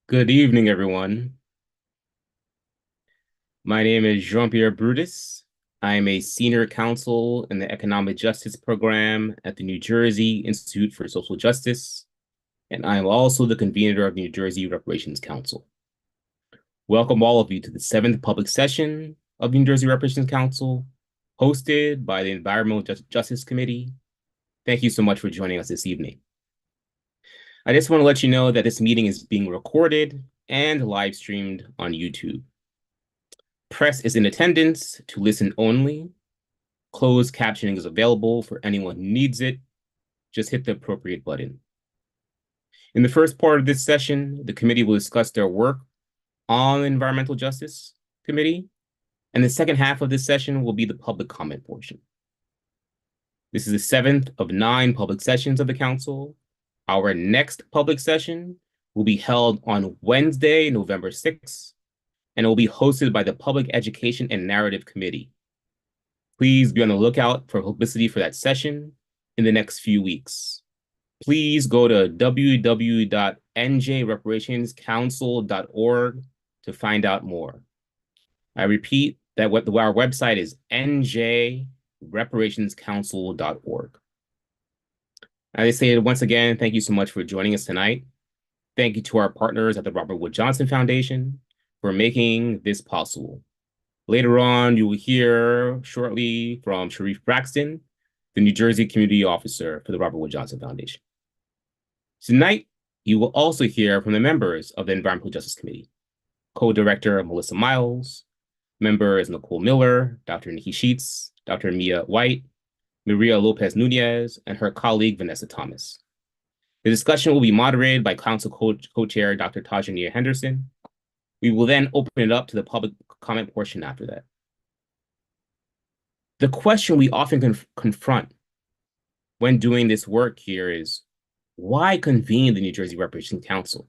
Good evening, everyone. My name is Jean-Pierre Brutus. I am a senior counsel in the Economic Justice Program at the New Jersey Institute for Social Justice, and I am also the convener of the New Jersey Reparations Council. Welcome all of you to the seventh public session of the New Jersey Reparations Council, hosted by the Environmental Justice Committee. Thank you so much for joining us this evening. I just want to let you know that this meeting is being recorded and live streamed on YouTube. Press is in attendance to listen only. Closed captioning is available for anyone who needs it. Just hit the appropriate button. In the first part of this session, the committee will discuss their work on the Environmental Justice Committee, and the second half of this session will be the public comment portion. This is the seventh of 9 public sessions of the council. Our next public session will be held on Wednesday, November 6th, and it will be hosted by the Public Education and Narrative Committee. Please be on the lookout for publicity for that session in the next few weeks. Please go to www.njreparationscouncil.org to find out more. I repeat that our website is njreparationscouncil.org. As I stated once again, thank you so much for joining us tonight. Thank you to our partners at the Robert Wood Johnson Foundation for making this possible. Later on, you will hear shortly from Sharif Braxton, the New Jersey Community Officer for the Robert Wood Johnson Foundation. Tonight, you will also hear from the members of the Environmental Justice Committee, Co-Director Melissa Miles, members Nicole Miller, Dr. Nikki Sheets, Dr. Mia White, Maria Lopez Nunez, and her colleague Vanessa Thomas. The discussion will be moderated by Council Co-Chair Dr. Tajania Henderson. We will then open it up to the public comment portion after that. The question we often confront when doing this work here is, why convene the New Jersey Reparations Council?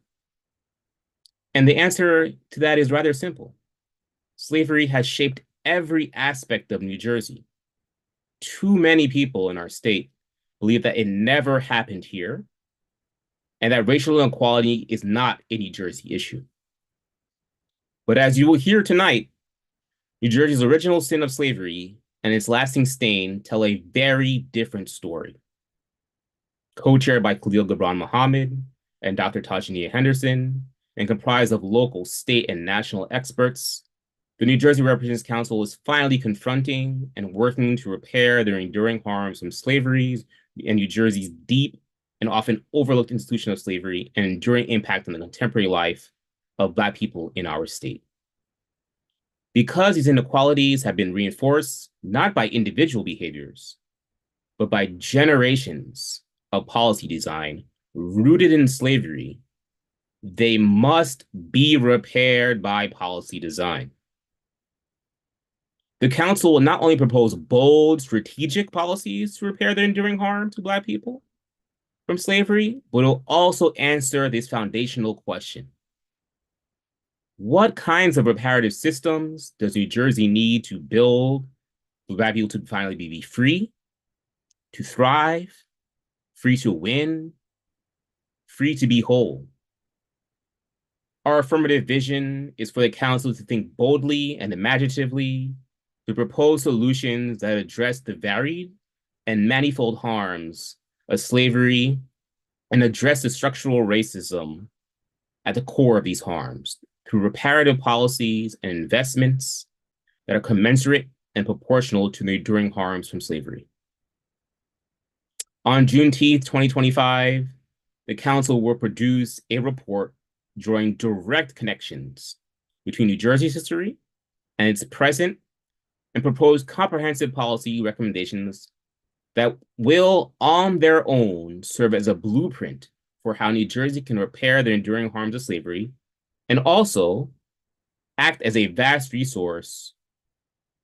And the answer to that is rather simple. Slavery has shaped every aspect of New Jersey. Too many people in our state believe that it never happened here and that racial inequality is not a New Jersey issue. But as you will hear tonight, New Jersey's original sin of slavery and its lasting stain tell a very different story. Co-chaired by Khalil Gibran Muhammad and Dr. Tajania Henderson, and comprised of local, state, and national experts, the New Jersey Reparations Council is finally confronting and working to repair the enduring harms from slavery and New Jersey's deep and often overlooked institution of slavery and enduring impact on the contemporary life of Black people in our state. Because these inequalities have been reinforced not by individual behaviors, but by generations of policy design rooted in slavery, they must be repaired by policy design. The council will not only propose bold strategic policies to repair the enduring harm to Black people from slavery, but it will also answer this foundational question. What kinds of reparative systems does New Jersey need to build for Black people to finally be free, to thrive, free to win, free to be whole? Our affirmative vision is for the council to think boldly and imaginatively, to propose solutions that address the varied and manifold harms of slavery and address the structural racism at the core of these harms through reparative policies and investments that are commensurate and proportional to the enduring harms from slavery. On Juneteenth 2025, the council will produce a report drawing direct connections between New Jersey's history and its present and propose comprehensive policy recommendations that will, on their own, serve as a blueprint for how New Jersey can repair the enduring harms of slavery and also act as a vast resource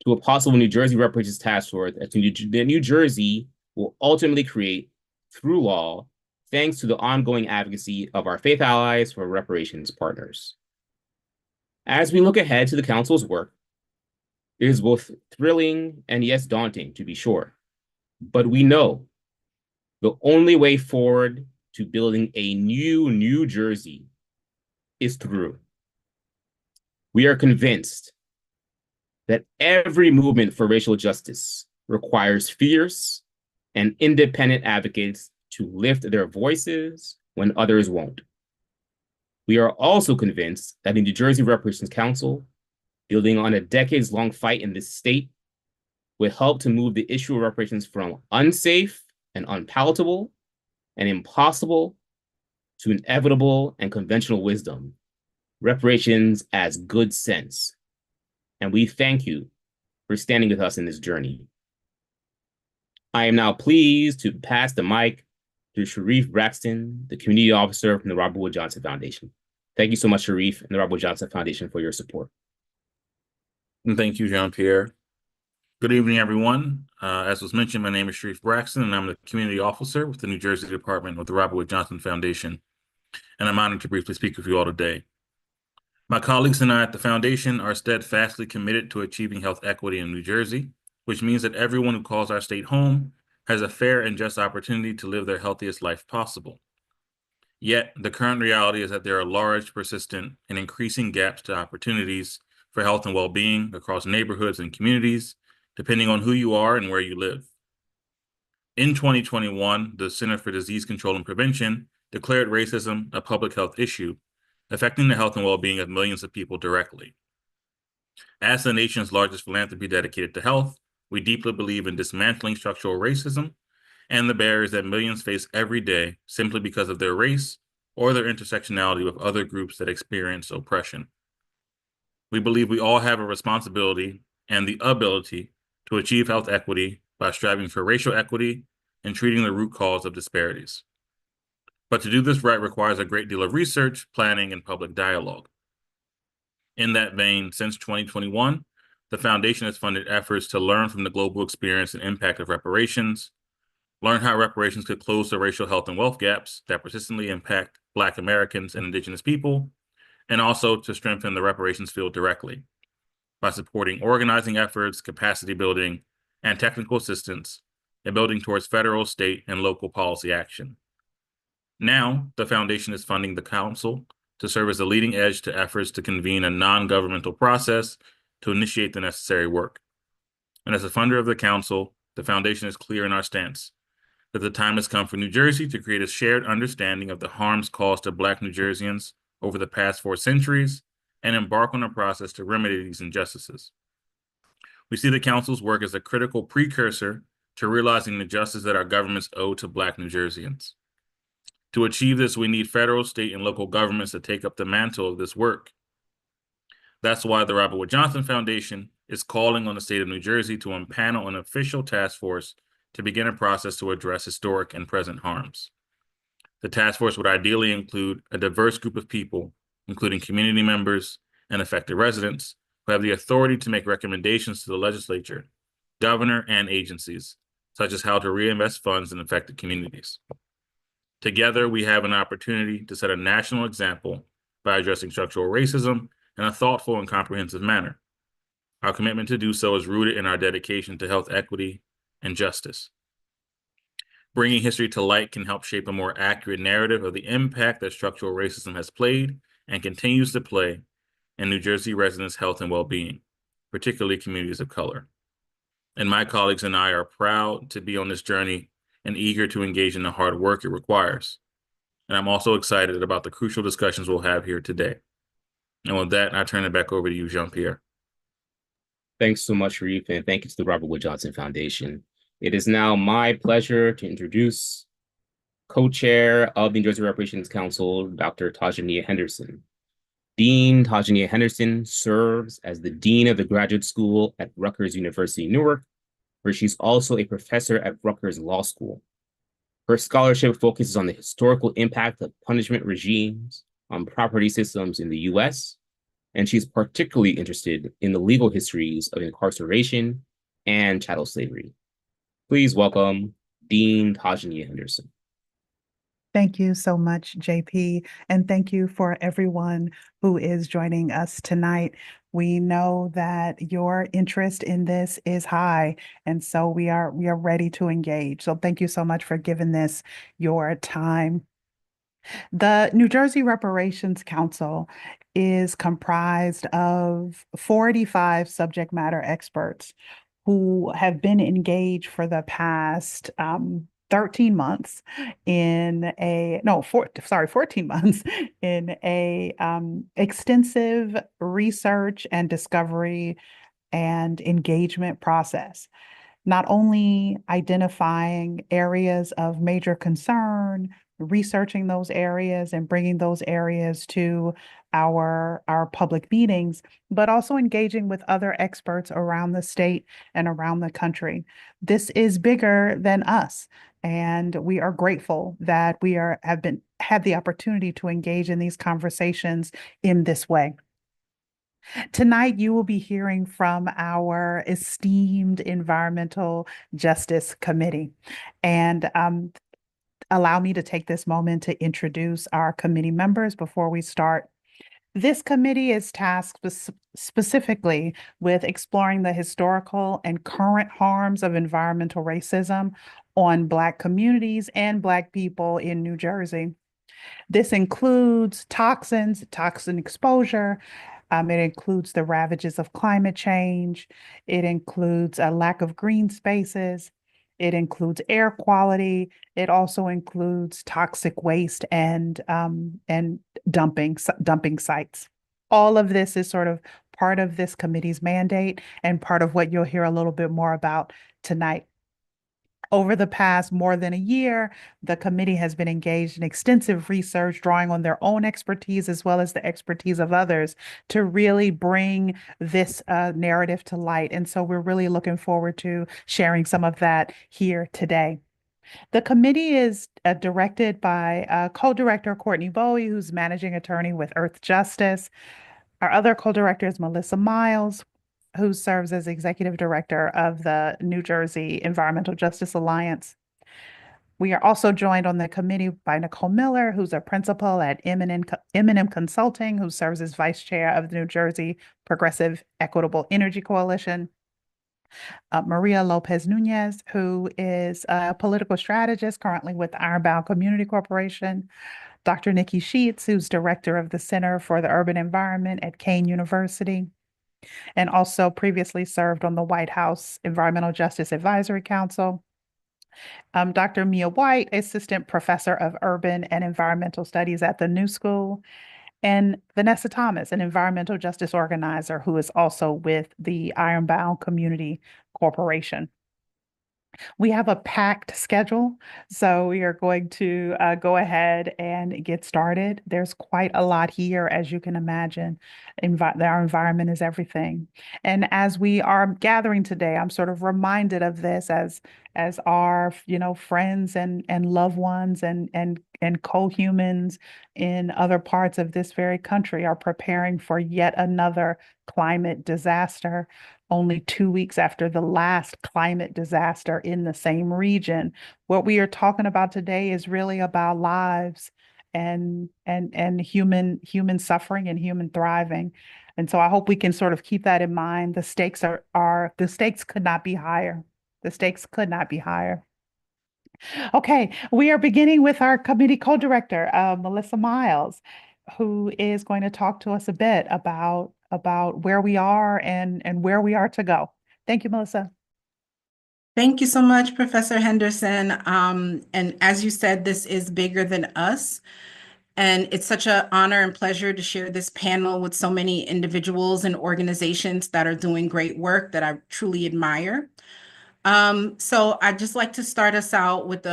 to a possible New Jersey Reparations Task Force that New Jersey will ultimately create through law, thanks to the ongoing advocacy of our faith allies for reparations partners. As we look ahead to the council's work, it is both thrilling and yes, daunting to be sure. But we know the only way forward to building a new New Jersey is through. We are convinced that every movement for racial justice requires fierce and independent advocates to lift their voices when others won't. We are also convinced that the New Jersey Reparations Council, building on a decades-long fight in this state, would help to move the issue of reparations from unsafe and unpalatable and impossible to inevitable and conventional wisdom, reparations as good sense. And we thank you for standing with us in this journey. I am now pleased to pass the mic to Sharif Braxton, the community officer from the Robert Wood Johnson Foundation. Thank you so much, Sharif and the Robert Wood Johnson Foundation, for your support. And thank you, Jean-Pierre. Good evening, everyone. As was mentioned, my name is Sharif Braxton, and I'm the community officer with the New Jersey Department of the Robert Wood Johnson Foundation. And I'm honored to briefly speak with you all today. My colleagues and I at the foundation are steadfastly committed to achieving health equity in New Jersey, which means that everyone who calls our state home has a fair and just opportunity to live their healthiest life possible. Yet, the current reality is that there are large, persistent, and increasing gaps to opportunities for health and well-being across neighborhoods and communities, depending on who you are and where you live. In 2021, the Center for Disease Control and Prevention declared racism a public health issue, affecting the health and well-being of millions of people directly. As the nation's largest philanthropy dedicated to health, we deeply believe in dismantling structural racism and the barriers that millions face every day simply because of their race or their intersectionality with other groups that experience oppression. We believe we all have a responsibility and the ability to achieve health equity by striving for racial equity and treating the root cause of disparities. But to do this right requires a great deal of research, planning, and public dialogue. In that vein, since 2021, the foundation has funded efforts to learn from the global experience and impact of reparations, learn how reparations could close the racial health and wealth gaps that persistently impact Black Americans and Indigenous people, and also to strengthen the reparations field directly by supporting organizing efforts, capacity building, and technical assistance, and building towards federal, state, and local policy action. Now, the foundation is funding the council to serve as the leading edge to efforts to convene a non-governmental process to initiate the necessary work. And as a funder of the council, the foundation is clear in our stance that the time has come for New Jersey to create a shared understanding of the harms caused to Black New Jerseyans over the past 4 centuries and embark on a process to remedy these injustices. We see the council's work as a critical precursor to realizing the justice that our governments owe to Black New Jerseyans. To achieve this, we need federal, state, and local governments to take up the mantle of this work. That's why the Robert Wood Johnson Foundation is calling on the state of New Jersey to impanel an official task force to begin a process to address historic and present harms. The task force would ideally include a diverse group of people, including community members and affected residents, who have the authority to make recommendations to the legislature, governor, and agencies, such as how to reinvest funds in affected communities. Together, we have an opportunity to set a national example by addressing structural racism in a thoughtful and comprehensive manner. Our commitment to do so is rooted in our dedication to health equity and justice. Bringing history to light can help shape a more accurate narrative of the impact that structural racism has played and continues to play in New Jersey residents' health and well-being, particularly communities of color. And my colleagues and I are proud to be on this journey and eager to engage in the hard work it requires. And I'm also excited about the crucial discussions we'll have here today. And with that, I turn it back over to you, Jean-Pierre. Thanks so much, Sharif, and thank you to the Robert Wood Johnson Foundation. It is now my pleasure to introduce co-chair of the New Jersey Reparations Council, Dr. Tajania Henderson. Dean Tajania Henderson serves as the Dean of the Graduate School at Rutgers University, Newark, where she's also a professor at Rutgers Law School. Her scholarship focuses on the historical impact of punishment regimes on property systems in the US, and she's particularly interested in the legal histories of incarceration and chattel slavery. Please welcome Dean Tajania Henderson. Thank you so much, JP, and thank you for everyone who is joining us tonight. We know that your interest in this is high, and so we are ready to engage. So thank you so much for giving this your time. The New Jersey Reparations Council is comprised of 45 subject matter experts who have been engaged for the past 13 months in a, no, 14 months in a extensive research and discovery and engagement process, not only identifying areas of major concern, researching those areas and bringing those areas to our public meetings, but also engaging with other experts around the state and around the country. This is bigger than us, and we are grateful that we had the opportunity to engage in these conversations in this way. Tonight, you will be hearing from our esteemed Environmental Justice Committee. And allow me to take this moment to introduce our committee members before we start. This committee is tasked specifically with exploring the historical and current harms of environmental racism on Black communities and Black people in New Jersey. This includes toxins, toxin exposure. It includes the ravages of climate change. It includes a lack of green spaces. It includes air quality. It also includes toxic waste and dumping sites. All of this is sort of part of this committee's mandate and part of what you'll hear a little bit more about tonight. Over the past more than a year, the committee has been engaged in extensive research, drawing on their own expertise as well as the expertise of others to really bring this narrative to light. And so we're really looking forward to sharing some of that here today. The committee is directed by co-director Courtney Bowie, who's managing attorney with Earth Justice. Our other co-director is Melissa Miles, who serves as executive director of the New Jersey Environmental Justice Alliance. We are also joined on the committee by Nicole Miller, who's a principal at M&M Consulting, who serves as vice chair of the New Jersey Progressive Equitable Energy Coalition. Maria Lopez Nunez, who is a political strategist currently with Ironbound Community Corporation. Dr. Nikki Sheets, who's director of the Center for the Urban Environment at Kane University, and also previously served on the White House Environmental Justice Advisory Council. Dr. Mia White, Assistant Professor of Urban and Environmental Studies at the New School, and Vanessa Thomas, an environmental justice organizer who is also with the Ironbound Community Corporation. We have a packed schedule, so we are going to go ahead and get started. There's quite a lot here, as you can imagine. Our environment is everything. And as we are gathering today, I'm sort of reminded of this as our, friends and loved ones and co-humans in other parts of this very country are preparing for yet another climate disaster. Only 2 weeks after the last climate disaster in the same region. What we are talking about today is really about lives and human suffering and human thriving. And so I hope we can sort of keep that in mind. The stakes the stakes could not be higher. The stakes could not be higher. Okay, we are beginning with our committee co-director, Melissa Miles, who is going to talk to us a bit about where we are and where we are to go. Thank you, Melissa. Thank you so much, Professor Henderson. And as you said, this is bigger than us. And it's such an honor and pleasure to share this panel with so many individuals and organizations that are doing great work that I truly admire. So I'd just like to start us out with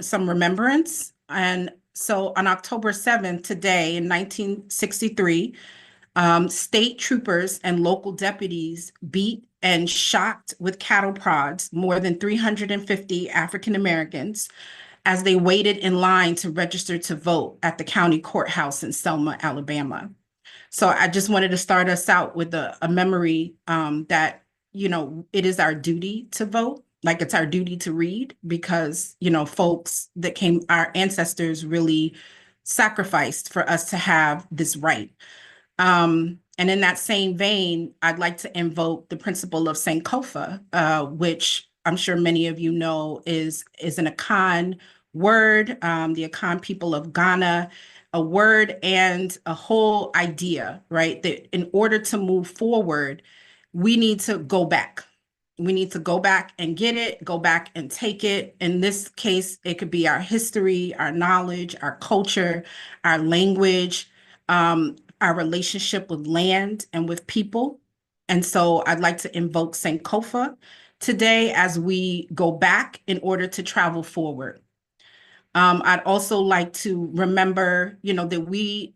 some remembrance. And so on October 7th, today in 1963, state troopers and local deputies beat and shot with cattle prods more than 350 African Americans as they waited in line to register to vote at the county courthouse in Selma, Alabama. So I just wanted to start us out with a memory that, it is our duty to vote, like it's our duty to read, because, folks our ancestors really sacrificed for us to have this right. And in that same vein, I'd like to invoke the principle of Sankofa, which I'm sure many of you know is an Akan word, the Akan people of Ghana, a word and a whole idea, right? That in order to move forward, we need to go back. We need to go back and get it, go back and take it. In this case, it could be our history, our knowledge, our culture, our language, our relationship with land and with people. And so I'd like to invoke Sankofa today as we go back in order to travel forward. I'd also like to remember, that we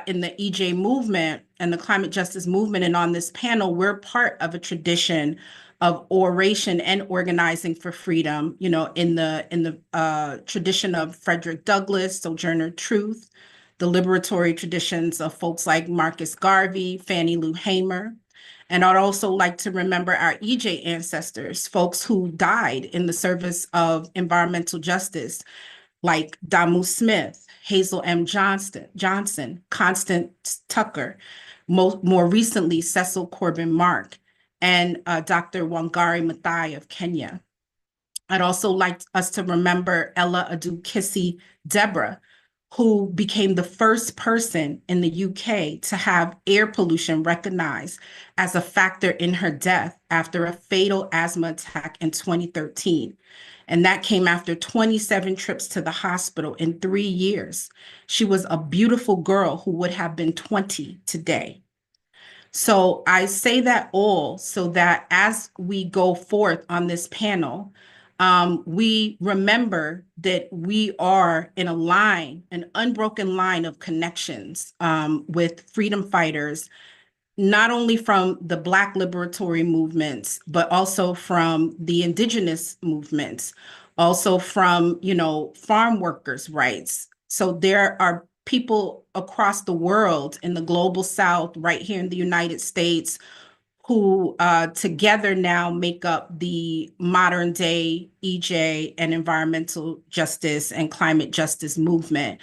in the EJ movement and the climate justice movement and on this panel, we're part of a tradition of oration and organizing for freedom, in the tradition of Frederick Douglass, Sojourner Truth, the liberatory traditions of folks like Marcus Garvey, Fannie Lou Hamer. And I'd also like to remember our EJ ancestors, folks who died in the service of environmental justice, like Damu Smith, Hazel M. Johnson, Constance Tucker, more recently, Cecil Corbin Mark, and Dr. Wangari Maathai of Kenya. I'd also like us to remember Ella Adu Kissi Deborah, who became the first person in the UK to have air pollution recognized as a factor in her death after a fatal asthma attack in 2013. And that came after 27 trips to the hospital in 3 years. She was a beautiful girl who would have been 20 today. So I say that all so that as we go forth on this panel, we remember that we are in a line, an unbroken line of connections with freedom fighters, not only from the Black liberatory movements, but also from the indigenous movements, also from, farm workers' rights. So there are people across the world in the global South, right here in the United States, who together now make up the modern day EJ and environmental justice and climate justice movement.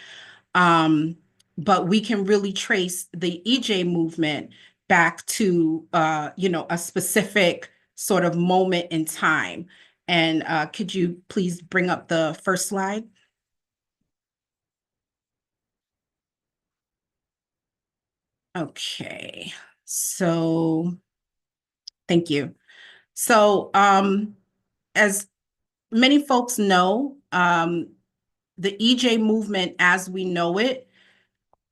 But we can really trace the EJ movement back to, a specific sort of moment in time. And could you please bring up the first slide? Okay, so thank you. So as many folks know, the EJ movement as we know it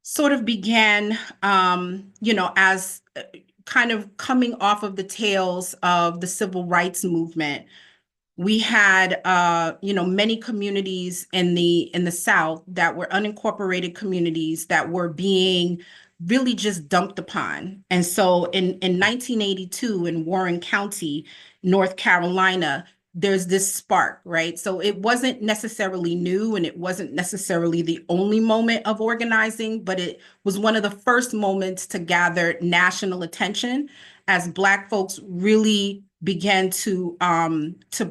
sort of began, as kind of coming off of the tails of the civil rights movement. We had, many communities in the South that were unincorporated communities that were being really just dumped upon. And so in 1982 in Warren County, North Carolina, there's this spark, right? So it wasn't necessarily new and it wasn't necessarily the only moment of organizing, but it was one of the first moments to gather national attention as Black folks really began to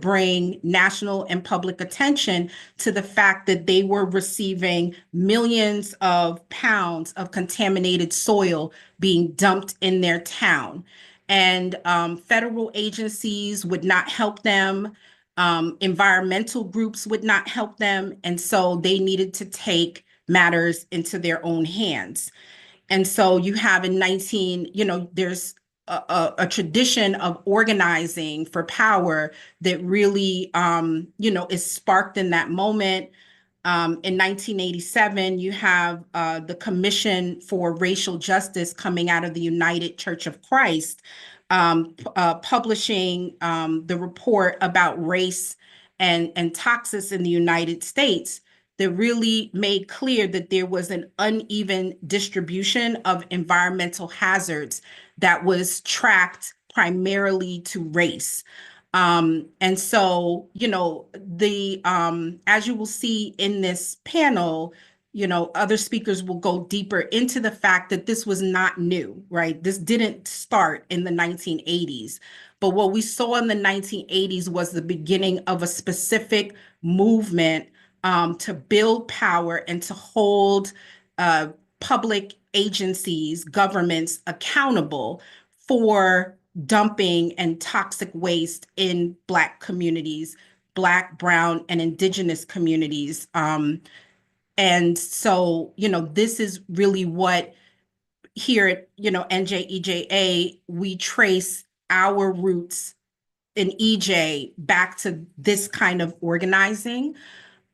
bring national and public attention to the fact that they were receiving millions of pounds of contaminated soil being dumped in their town. And federal agencies would not help them. Environmental groups would not help them. And so they needed to take matters into their own hands. And so you have there's a tradition of organizing for power that really, is sparked in that moment. In 1987, you have the Commission for Racial Justice coming out of the United Church of Christ, publishing the report about race and toxins in the United States that really made clear that there was an uneven distribution of environmental hazards that was tracked primarily to race. And so, as you will see in this panel, other speakers will go deeper into the fact that this was not new, right? This didn't start in the 1980s. But what we saw in the 1980s was the beginning of a specific movement to build power and to hold public agencies, governments accountable for dumping and toxic waste in Black communities, Black, Brown, and Indigenous communities. And so, this is really what here at, NJEJA, we trace our roots in EJ back to this kind of organizing.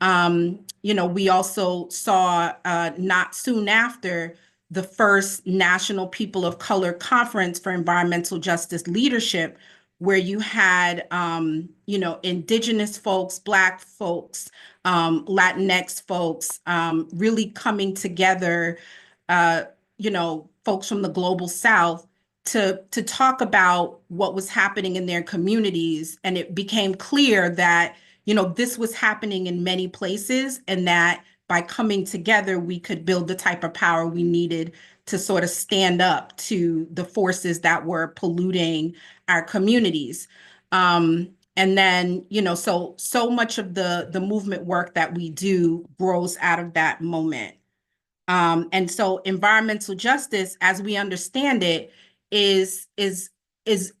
We also saw not soon after the first National People of Color Conference for Environmental Justice Leadership, where you had, Indigenous folks, Black folks, Latinx folks, really coming together, folks from the Global South to talk about what was happening in their communities. And it became clear that this was happening in many places, and that by coming together, we could build the type of power we needed to sort of stand up to the forces that were polluting our communities. And then, so much of the movement work that we do grows out of that moment. And so environmental justice, as we understand it, is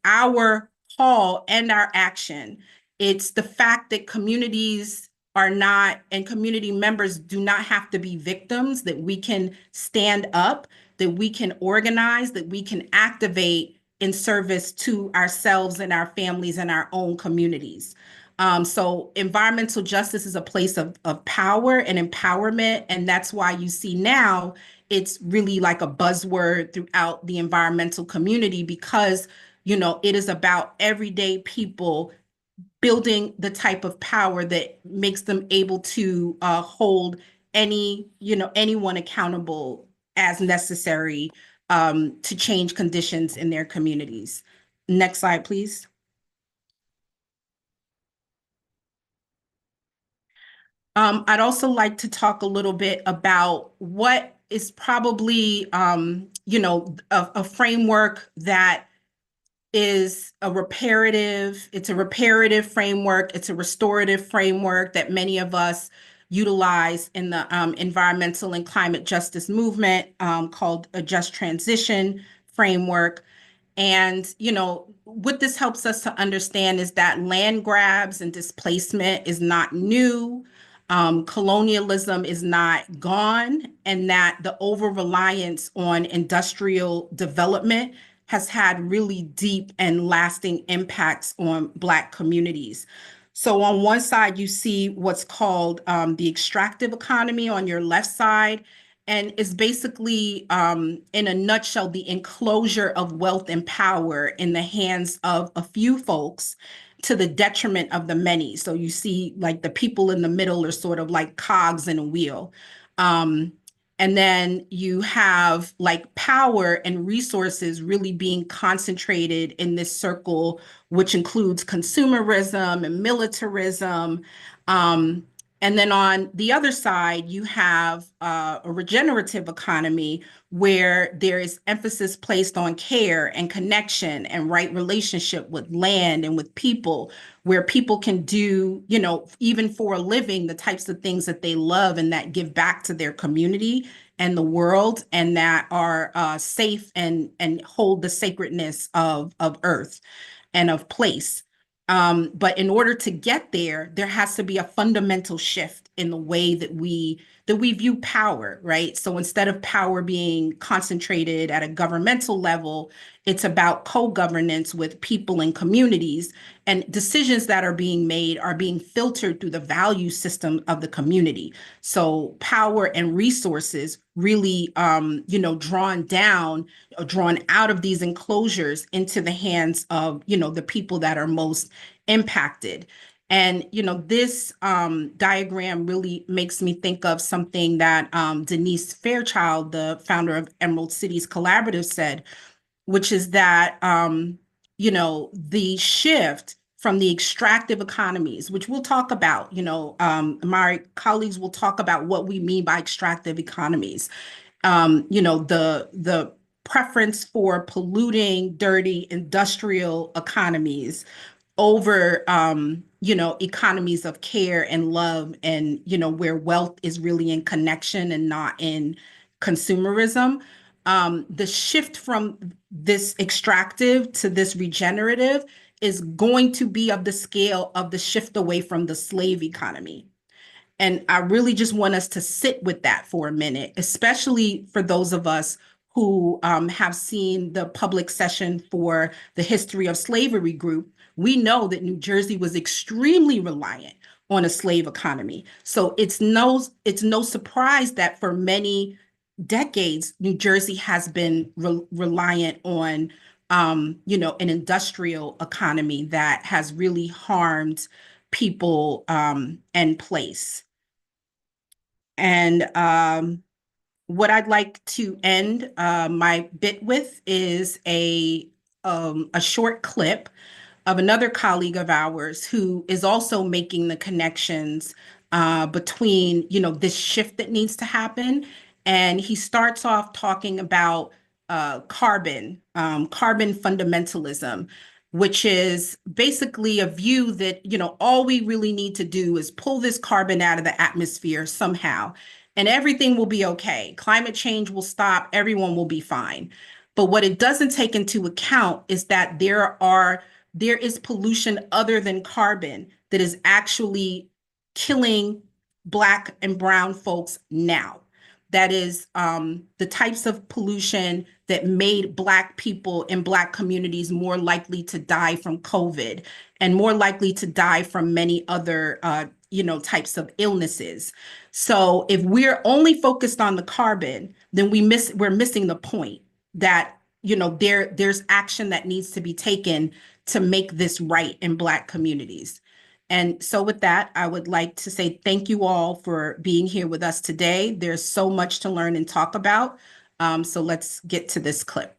our call and our action. It's the fact that communities are not, and community members do not have to be victims, that we can stand up, that we can organize, that we can activate in service to ourselves and our families and our own communities. So environmental justice is a place of power and empowerment. And that's why you see now it's really like a buzzword throughout the environmental community, because, it is about everyday people building the type of power that makes them able to hold anyone accountable as necessary to change conditions in their communities. Next slide, please. I'd also like to talk a little bit about what is probably, a framework that is it's a reparative framework, it's a restorative framework that many of us utilize in the environmental and climate justice movement, called a just transition framework. And, what this helps us to understand is that land grabs and displacement is not new. Colonialism is not gone, and that the over-reliance on industrial development has had really deep and lasting impacts on Black communities. So on one side, you see what's called the extractive economy on your left side, and it's basically, in a nutshell, the enclosure of wealth and power in the hands of a few folks to the detriment of the many. So you see, like, the people in the middle are sort of like cogs in a wheel. And then you have like power and resources really being concentrated in this circle, which includes consumerism and militarism. And then on the other side, you have a regenerative economy where there is emphasis placed on care and connection and right relationship with land and with people, where people can do, even for a living, the types of things that they love and that give back to their community and the world, and that are safe and hold the sacredness of earth and of place. But in order to get there, there has to be a fundamental shift in the way that we view power, right? So instead of power being concentrated at a governmental level, it's about co-governance with people and communities, and decisions that are being made are being filtered through the value system of the community. So power and resources really, drawn out of these enclosures into the hands of, the people that are most impacted. And, this diagram really makes me think of something that Denise Fairchild, the founder of Emerald Cities Collaborative, said, which is that, the shift from the extractive economies, which we'll talk about, my colleagues will talk about what we mean by extractive economies. The preference for polluting, dirty industrial economies over, economies of care and love, and, where wealth is really in connection and not in consumerism. The shift from this extractive to this regenerative is going to be of the scale of the shift away from the slave economy. And I really just want us to sit with that for a minute, especially for those of us who have seen the public session for the History of Slavery group. We know that New Jersey was extremely reliant on a slave economy. So it's no surprise that for many decades, New Jersey has been reliant on an industrial economy that has really harmed people and place. And what I'd like to end my bit with is a short clip of another colleague of ours who is also making the connections between, this shift that needs to happen. And he starts off talking about carbon fundamentalism, which is basically a view that, all we really need to do is pull this carbon out of the atmosphere somehow, and everything will be okay. Climate change will stop, everyone will be fine. But what it doesn't take into account is that there is pollution other than carbon that is actually killing Black and brown folks now. That is the types of pollution that made Black people in Black communities more likely to die from COVID and more likely to die from many other types of illnesses. So if we're only focused on the carbon, then we're missing the point that there's action that needs to be taken to make this right in Black communities. And so with that, I would like to say thank you all for being here with us today. There's so much to learn and talk about. So let's get to this clip.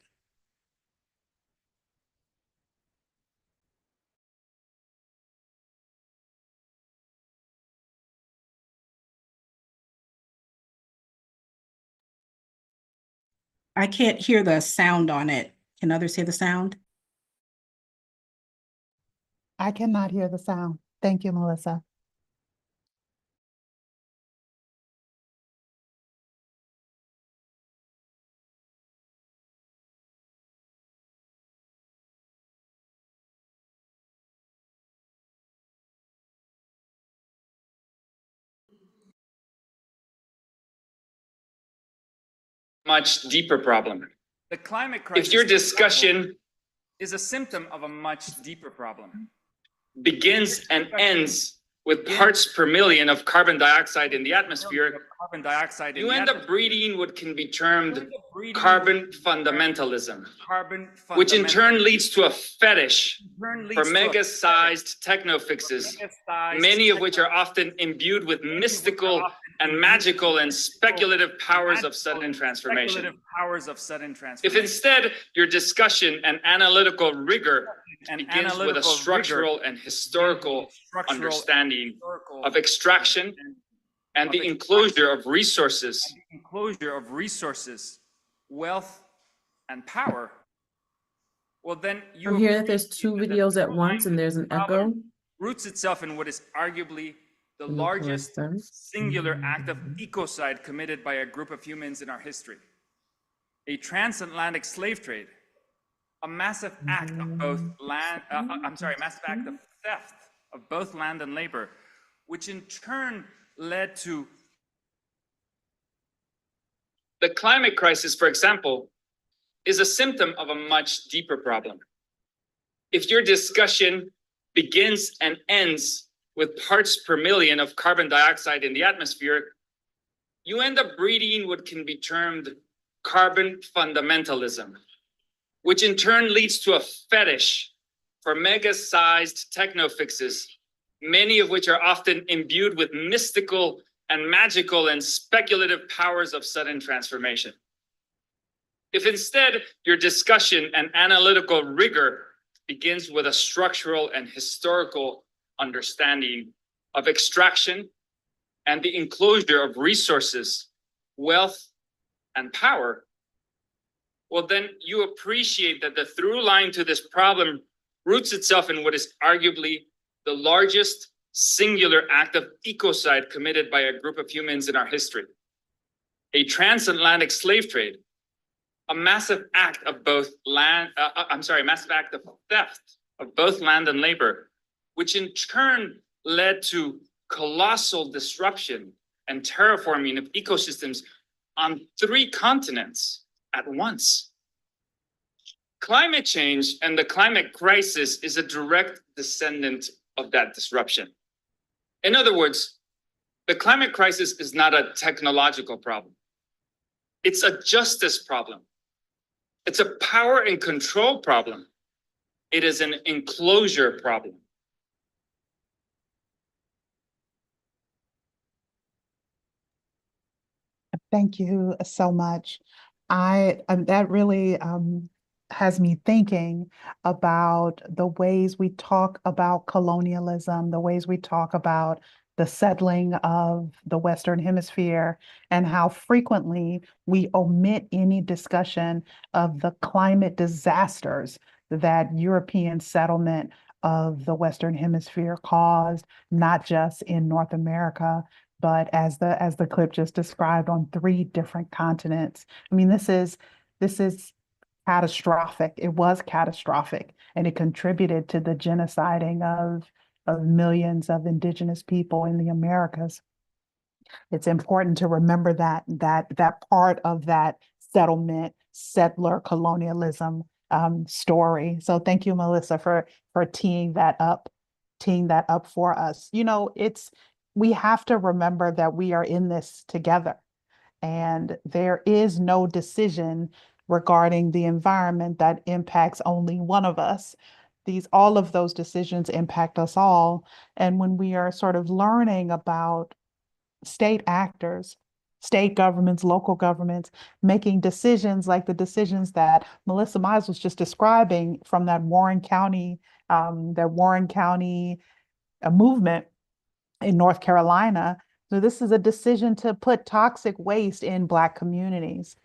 I can't hear the sound on it. Can others hear the sound? I cannot hear the sound. Thank you, Melissa. Much deeper problem. The climate crisis, if your discussion is a symptom of a much deeper problem, begins and ends with parts per million of carbon dioxide in the atmosphere, you end up breeding what can be termed carbon fundamentalism, which in turn leads to a fetish for mega-sized techno-fixes, many of which are often imbued with mystical and magical and speculative powers of sudden transformation. If instead your discussion and analytical rigor begins with a structural and historical understanding of extraction and the enclosure of resources, wealth, and power, well, then you hear that there's two videos at once and there's an echo. Roots itself in what is arguably the largest singular act of ecocide committed by a group of humans in our history. A transatlantic slave trade, a massive act of both massive act of theft of both land and labor, which in turn led to the climate crisis, for example, is a symptom of a much deeper problem. If your discussion begins and ends with parts per million of carbon dioxide in the atmosphere, you end up breeding what can be termed carbon fundamentalism, which in turn leads to a fetish for mega-sized techno-fixes, many of which are often imbued with mystical and magical and speculative powers of sudden transformation. If instead your discussion and analytical rigor begins with a structural and historical understanding of extraction and the enclosure of resources, wealth, and power, well, then you appreciate that the through line to this problem roots itself in what is arguably the largest singular act of ecocide committed by a group of humans in our history. A transatlantic slave trade, a massive act of both massive act of theft of both land and labor, which in turn led to colossal disruption and terraforming of ecosystems on 3 continents at once. Climate change and the climate crisis is a direct descendant of that disruption. In other words, the climate crisis is not a technological problem. It's a justice problem. It's a power and control problem. It is an enclosure problem. Thank you so much. That really has me thinking about the ways we talk about colonialism, the ways we talk about the settling of the Western Hemisphere, and how frequently we omit any discussion of the climate disasters that European settlement of the Western Hemisphere caused, not just in North America, but as the clip just described, on 3 different continents. I mean, this is catastrophic. It was catastrophic, and it contributed to the genociding of millions of indigenous people in the Americas. It's important to remember that part of that settler colonialism story. So thank you, Melissa, for teeing that up for us. You know, we have to remember that we are in this together, and there is no decision regarding the environment that impacts only one of us. All of those decisions impact us all. And when we are sort of learning about state actors, state governments, local governments, making decisions like the decisions that Melissa Miles was just describing from that Warren County movement in North Carolina. So this is a decision to put toxic waste in Black communities,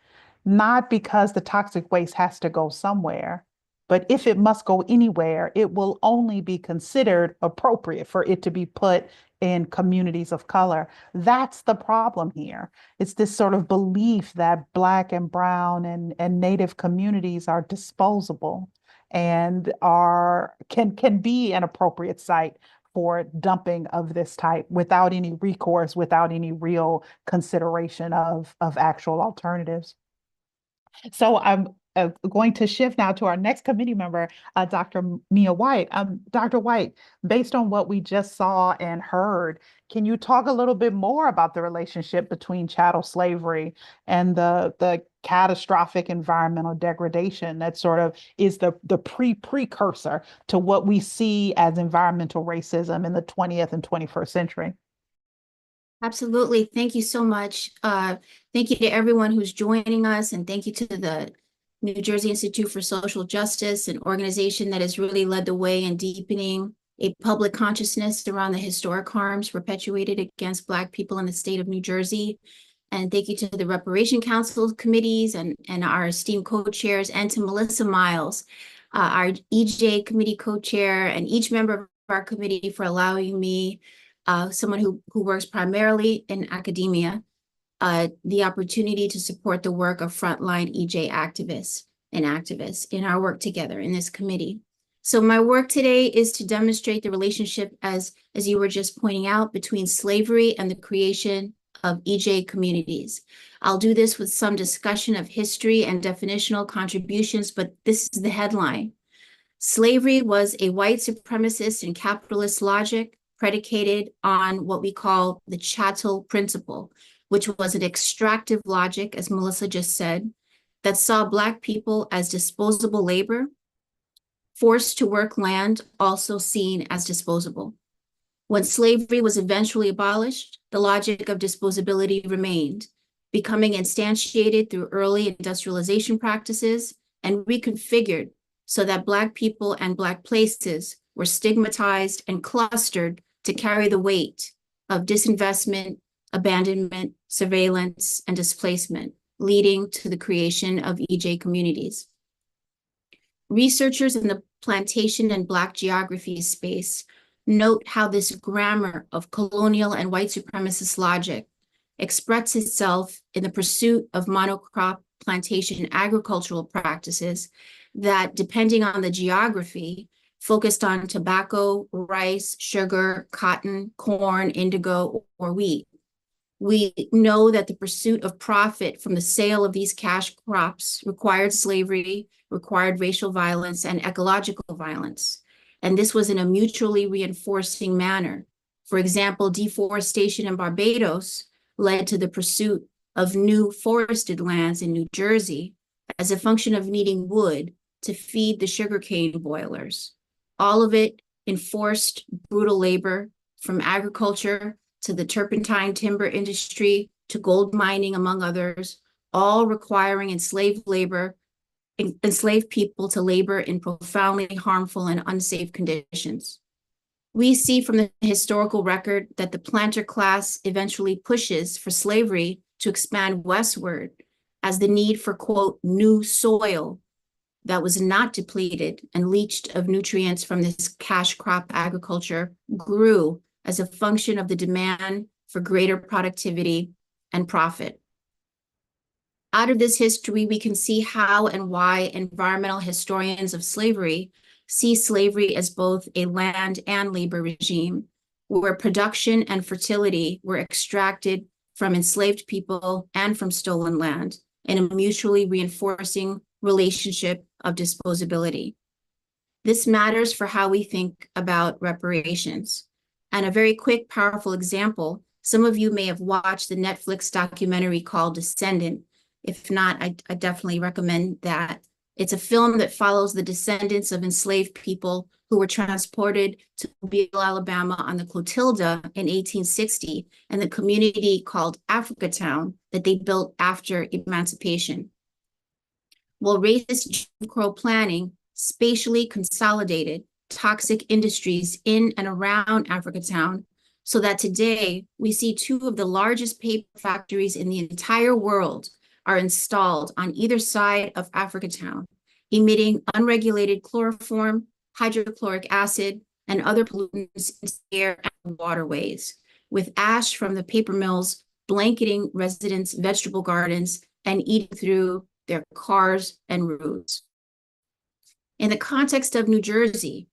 not because the toxic waste has to go somewhere, but if it must go anywhere, it will only be considered appropriate for it to be put in communities of color. That's the problem here. It's this sort of belief that Black and Brown and Native communities are disposable and can be an appropriate site for dumping of this type without any recourse, without any real consideration of actual alternatives. So I'm going to shift now to our next committee member, Dr. Mia White. Dr. White, based on what we just saw and heard, can you talk a little bit more about the relationship between chattel slavery and the catastrophic environmental degradation that sort of is the precursor to what we see as environmental racism in the 20th and 21st century? Absolutely. Thank you so much. Thank you to everyone who's joining us, and thank you to the New Jersey Institute for Social Justice, an organization that has really led the way in deepening a public consciousness around the historic harms perpetuated against Black people in the state of New Jersey. And thank you to the Reparation Council committees and our esteemed co-chairs, and to Melissa Miles, our EJ committee co-chair, and each member of our committee for allowing me, someone who works primarily in academia, the opportunity to support the work of frontline EJ activists in our work together in this committee. So my work today is to demonstrate the relationship, as you were just pointing out, between slavery and the creation of EJ communities. I'll do this with some discussion of history and definitional contributions, but this is the headline. Slavery was a white supremacist and capitalist logic predicated on what we call the chattel principle, which was an extractive logic, as Melissa just said, that saw Black people as disposable labor, forced to work land also seen as disposable. When slavery was eventually abolished, the logic of disposability remained, becoming instantiated through early industrialization practices and reconfigured so that Black people and Black places were stigmatized and clustered to carry the weight of disinvestment, abandonment, surveillance, and displacement, leading to the creation of EJ communities. Researchers in the plantation and Black geography space note how this grammar of colonial and white supremacist logic expresses itself in the pursuit of monocrop plantation agricultural practices that, depending on the geography, focused on tobacco, rice, sugar, cotton, corn, indigo, or wheat. We know that the pursuit of profit from the sale of these cash crops required slavery, required racial violence, and ecological violence. And this was in a mutually reinforcing manner. For example, deforestation in Barbados led to the pursuit of new forested lands in New Jersey as a function of needing wood to feed the sugarcane boilers. All of it enforced brutal labor from agriculture to the turpentine timber industry to gold mining, among others, all requiring enslaved people to labor in profoundly harmful and unsafe conditions. We see from the historical record that the planter class eventually pushes for slavery to expand westward as the need for, quote, new soil that was not depleted and leached of nutrients from this cash crop agriculture grew as a function of the demand for greater productivity and profit. Out of this history, we can see how and why environmental historians of slavery see slavery as both a land and labor regime, where production and fertility were extracted from enslaved people and from stolen land in a mutually reinforcing relationship of disposability. This matters for how we think about reparations. And a very quick, powerful example, some of you may have watched the Netflix documentary called Descendant. If not, I definitely recommend that. It's a film that follows the descendants of enslaved people who were transported to Mobile, Alabama on the Clotilda in 1860, and the community called Africatown that they built after emancipation. Well, racist Jim Crow planning spatially consolidated toxic industries in and around Africatown, so that today we see two of the largest paper factories in the entire world are installed on either side of Africatown, emitting unregulated chloroform, hydrochloric acid, and other pollutants into the air and waterways, with ash from the paper mills blanketing residents' vegetable gardens and eating through their cars and roofs. In the context of New Jersey,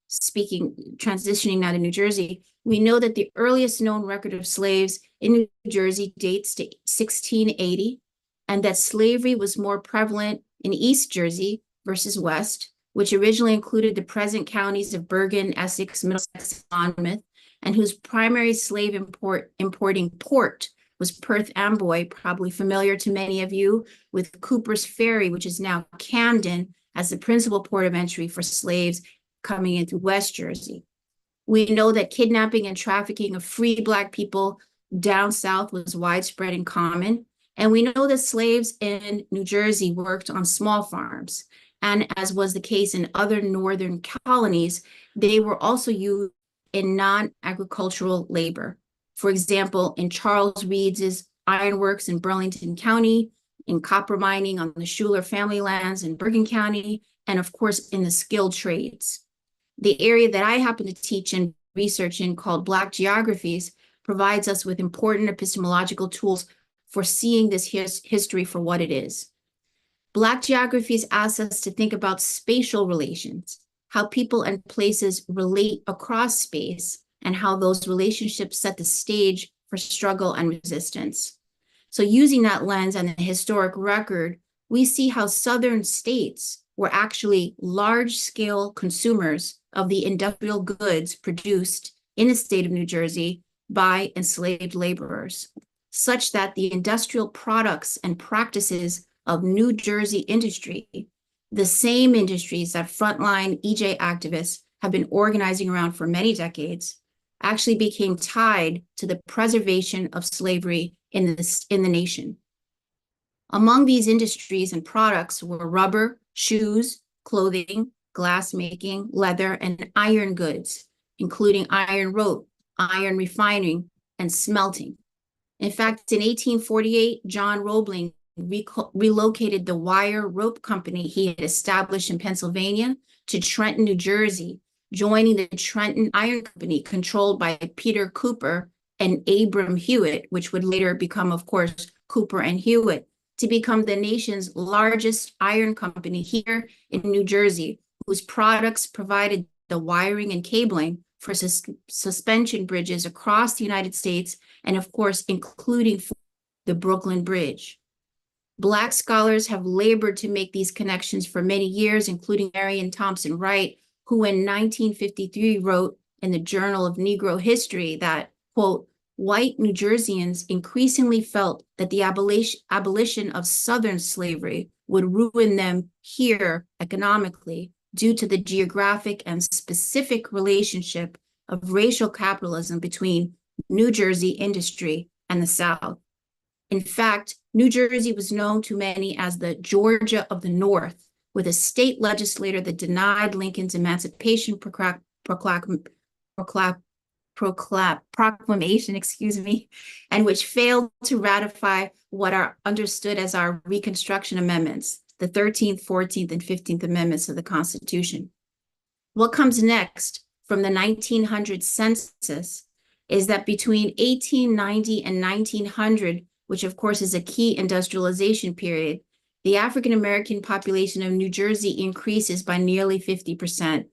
transitioning now to New Jersey, we know that the earliest known record of slaves in New Jersey dates to 1680, and that slavery was more prevalent in East Jersey versus West, which originally included the present counties of Bergen, Essex, Middlesex, and Monmouth, and whose primary slave importing port was Perth Amboy, probably familiar to many of you, with Cooper's Ferry, which is now Camden, as the principal port of entry for slaves coming in through West Jersey. We know that kidnapping and trafficking of free Black people down south was widespread and common. And we know that slaves in New Jersey worked on small farms. And as was the case in other northern colonies, they were also used in non-agricultural labor. For example, in Charles Reed's ironworks in Burlington County, in copper mining on the Schuler family lands in Bergen County, and of course, in the skilled trades. The area that I happen to teach and research in, called Black Geographies, provides us with important epistemological tools for seeing this history for what it is. Black Geographies asks us to think about spatial relations, how people and places relate across space, and how those relationships set the stage for struggle and resistance. So using that lens and the historic record, we see how Southern states were actually large-scale consumers of the industrial goods produced in the state of New Jersey by enslaved laborers, such that the industrial products and practices of New Jersey industry, the same industries that frontline EJ activists have been organizing around for many decades, actually became tied to the preservation of slavery in the nation. Among these industries and products were rubber, shoes, clothing, glass making, leather, and iron goods, including iron rope, iron refining, and smelting. In fact, in 1848, John Roebling relocated the wire rope company he had established in Pennsylvania to Trenton, New Jersey, joining the Trenton Iron Company, controlled by Peter Cooper and Abram Hewitt, which would later become, of course, Cooper and Hewitt, to become the nation's largest iron company here in New Jersey, whose products provided the wiring and cabling for suspension bridges across the United States, and of course, including the Brooklyn Bridge. Black scholars have labored to make these connections for many years, including Marion Thompson Wright, who in 1953 wrote in the Journal of Negro History that, quote, white New Jerseyans increasingly felt that the abolition of Southern slavery would ruin them here economically due to the geographic and specific relationship of racial capitalism between New Jersey industry and the South. In fact, New Jersey was known to many as the Georgia of the North, with a state legislature that denied Lincoln's Emancipation Proclamation, and which failed to ratify what are understood as our Reconstruction Amendments, the 13th, 14th, and 15th Amendments of the Constitution. What comes next from the 1900 census is that between 1890 and 1900, which of course is a key industrialization period, the African-American population of New Jersey increases by nearly 50%.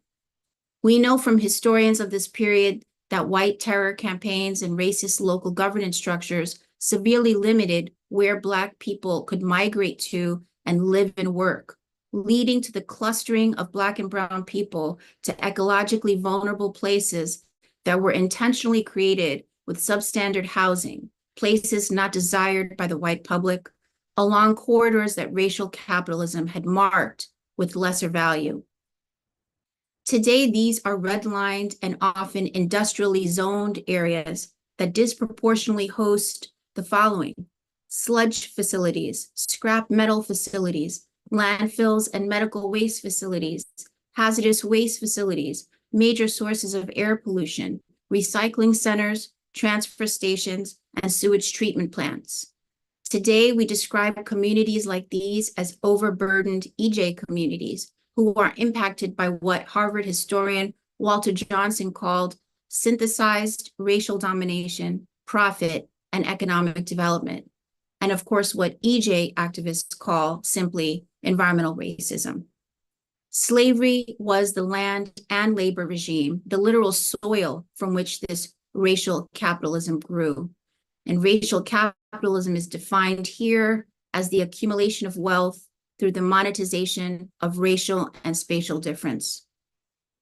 We know from historians of this period that white terror campaigns and racist local governance structures severely limited where Black people could migrate to and live and work, leading to the clustering of Black and brown people to ecologically vulnerable places that were intentionally created with substandard housing, places not desired by the white public, along corridors that racial capitalism had marked with lesser value. Today, these are redlined and often industrially zoned areas that disproportionately host the following: sludge facilities, scrap metal facilities, landfills and medical waste facilities, hazardous waste facilities, major sources of air pollution, recycling centers, transfer stations, and sewage treatment plants. Today, we describe communities like these as overburdened EJ communities, who are impacted by what Harvard historian Walter Johnson called synthesized racial domination, profit, and economic development. And of course, what EJ activists call simply environmental racism. Slavery was the land and labor regime, the literal soil from which this racial capitalism grew. And racial capitalism is defined here as the accumulation of wealth through the monetization of racial and spatial difference.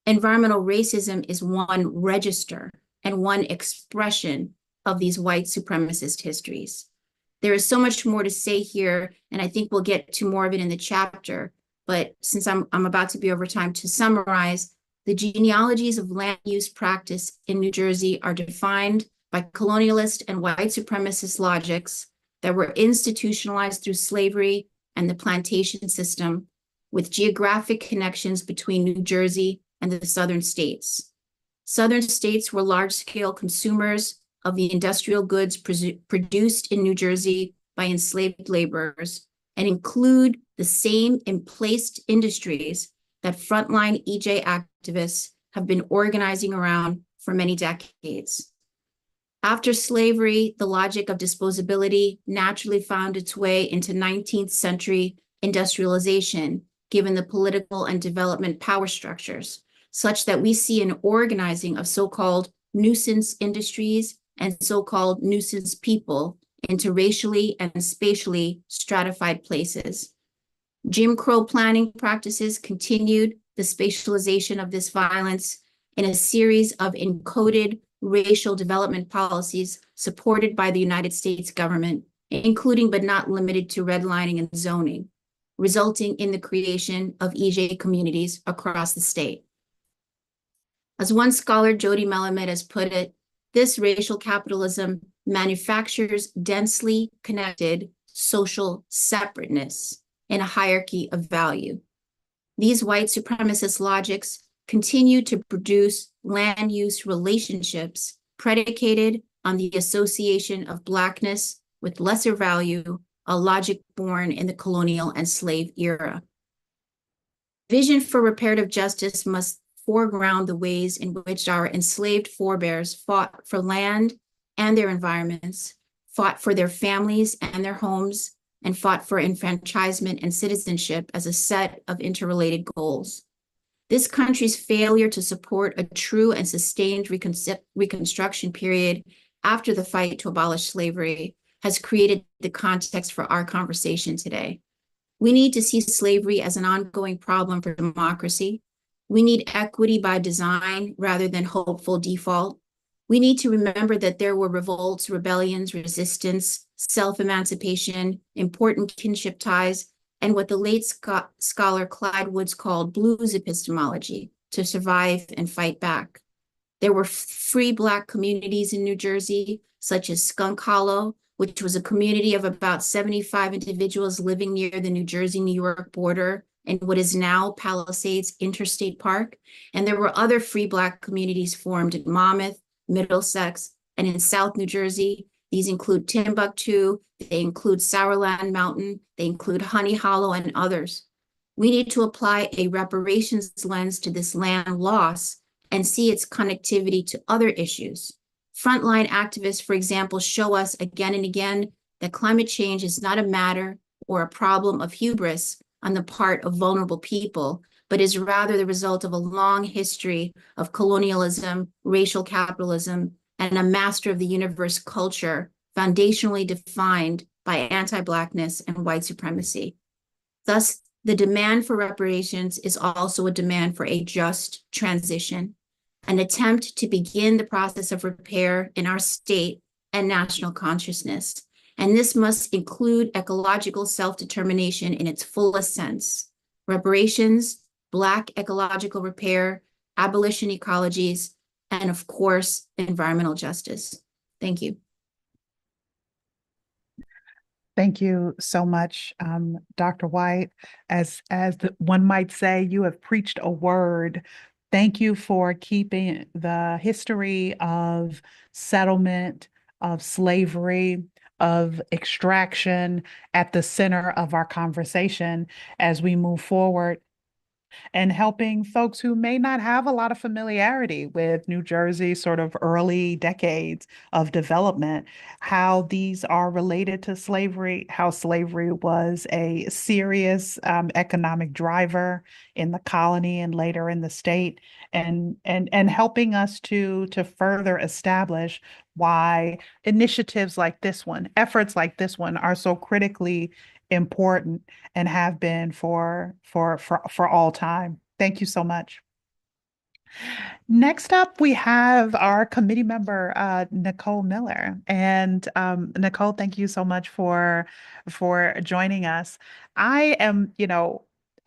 Environmental racism is one register and one expression of these white supremacist histories. There is so much more to say here, and I think we'll get to more of it in the chapter, but since I'm about to be over time, to summarize, the genealogies of land use practice in New Jersey are defined by colonialist and white supremacist logics that were institutionalized through slavery and the plantation system, with geographic connections between New Jersey and the southern states. Southern states were large-scale consumers of the industrial goods produced in New Jersey by enslaved laborers, and include the same emplaced industries that frontline EJ activists have been organizing around for many decades. After slavery, the logic of disposability naturally found its way into 19th century industrialization, given the political and development power structures, such that we see an organizing of so-called nuisance industries and so-called nuisance people into racially and spatially stratified places. Jim Crow planning practices continued the spatialization of this violence in a series of encoded racial development policies supported by the United States government, including but not limited to redlining and zoning, resulting in the creation of EJ communities across the state. As one scholar, Jody Melamed, has put it, this racial capitalism manufactures densely connected social separateness in a hierarchy of value. These white supremacist logics continue to produce land use relationships predicated on the association of Blackness with lesser value, a logic born in the colonial and slave era. Vision for reparative justice must foreground the ways in which our enslaved forebears fought for land and their environments, fought for their families and their homes, and fought for enfranchisement and citizenship as a set of interrelated goals. This country's failure to support a true and sustained reconstruction period after the fight to abolish slavery has created the context for our conversation today. We need to see slavery as an ongoing problem for democracy. We need equity by design rather than hopeful default. We need to remember that there were revolts, rebellions, resistance, self-emancipation, important kinship ties, and what the late scholar Clyde Woods called blues epistemology, to survive and fight back. There were free Black communities in New Jersey, such as Skunk Hollow, which was a community of about 75 individuals living near the New Jersey-New York border in what is now Palisades Interstate Park. And there were other free Black communities formed in Monmouth, Middlesex, and in South New Jersey. These include Timbuktu, they include Sourland Mountain, they include Honey Hollow, and others. We need to apply a reparations lens to this land loss and see its connectivity to other issues. Frontline activists, for example, show us again and again that climate change is not a matter or a problem of hubris on the part of vulnerable people, but is rather the result of a long history of colonialism, racial capitalism, and a master of the universe culture foundationally defined by anti-Blackness and white supremacy. Thus, the demand for reparations is also a demand for a just transition, an attempt to begin the process of repair in our state and national consciousness. And this must include ecological self-determination in its fullest sense. Reparations, Black ecological repair, abolition ecologies, and of course, environmental justice. Thank you. Thank you so much, Dr. White. As one might say, you have preached a word. Thank you for keeping the history of settlement, of slavery, of extraction at the center of our conversation as we move forward, and helping folks who may not have a lot of familiarity with New Jersey's sort of early decades of development, how these are related to slavery, how slavery was a serious economic driver in the colony and later in the state, and helping us to further establish why initiatives like this one, efforts like this one, are so critically important and have been for all time. Thank you so much. Next up, we have our committee member, Nicole Miller. And Nicole, thank you so much for joining us. I am,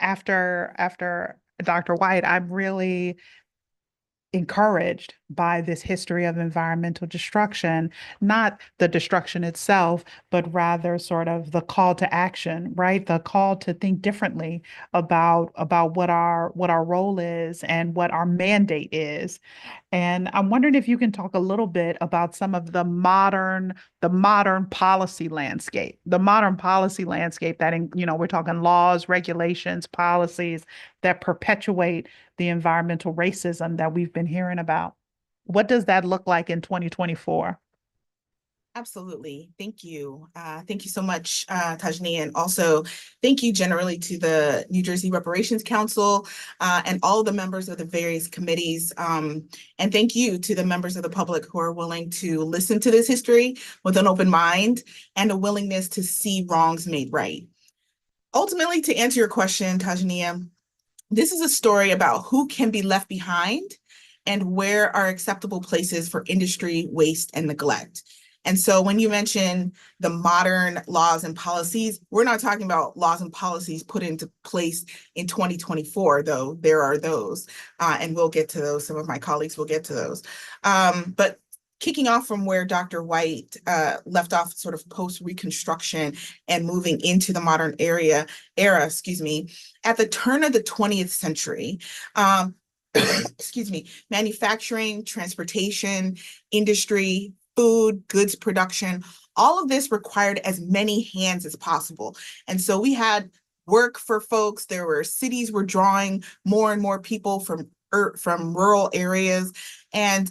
after Dr. White, I'm really encouraged by this history of environmental destruction, not the destruction itself, but rather sort of the call to action, right? The call to think differently about what our role is and what our mandate is. And I'm wondering if you can talk a little bit about some of the modern policy landscape, that, we're talking laws, regulations, policies that perpetuate the environmental racism that we've been hearing about. What does that look like in 2024? Absolutely. Thank you. Thank you so much, Tajni. And also thank you generally to the New Jersey Reparations Council and all the members of the various committees. And thank you to the members of the public who are willing to listen to this history with an open mind and a willingness to see wrongs made right. Ultimately, to answer your question, Tajnia, this is a story about who can be left behind and where are acceptable places for industry, waste, and neglect. And so when you mention the modern laws and policies, we're not talking about laws and policies put into place in 2024, though there are those, and we'll get to those. Some of my colleagues will get to those. But kicking off from where Dr. White left off, sort of post-Reconstruction and moving into the modern era, at the turn of the 20th century, manufacturing, transportation, industry, food, goods production, all of this required as many hands as possible. And so we had work for folks. Cities were drawing more and more people from rural areas. And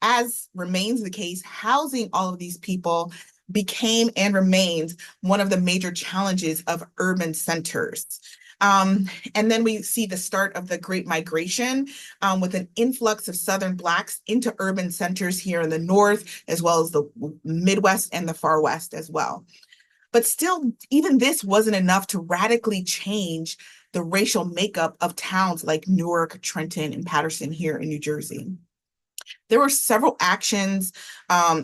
as remains the case, housing all of these people became and remains one of the major challenges of urban centers. And then we see the start of the Great Migration with an influx of Southern Blacks into urban centers here in the North, as well as the Midwest and the Far West as well. But still, even this wasn't enough to radically change the racial makeup of towns like Newark, Trenton, and Paterson here in New Jersey. There were several actions,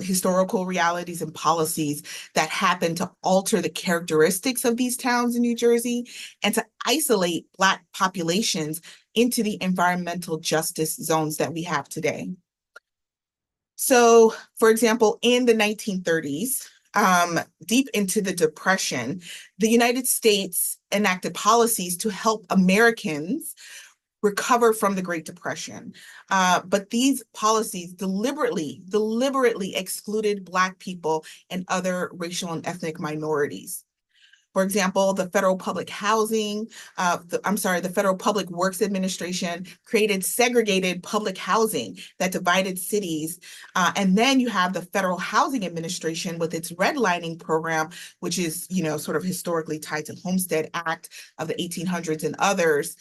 historical realities, and policies that happened to alter the characteristics of these towns in New Jersey and to isolate Black populations into the environmental justice zones that we have today. So, for example, in the 1930s, deep into the Depression, the United States enacted policies to help Americans recover from the Great Depression. But these policies deliberately excluded Black people and other racial and ethnic minorities. For example, the Federal Public Housing, the Federal Public Works Administration created segregated public housing that divided cities. And then you have the Federal Housing Administration with its redlining program, which is, sort of historically tied to Homestead Act of the 1800s and others.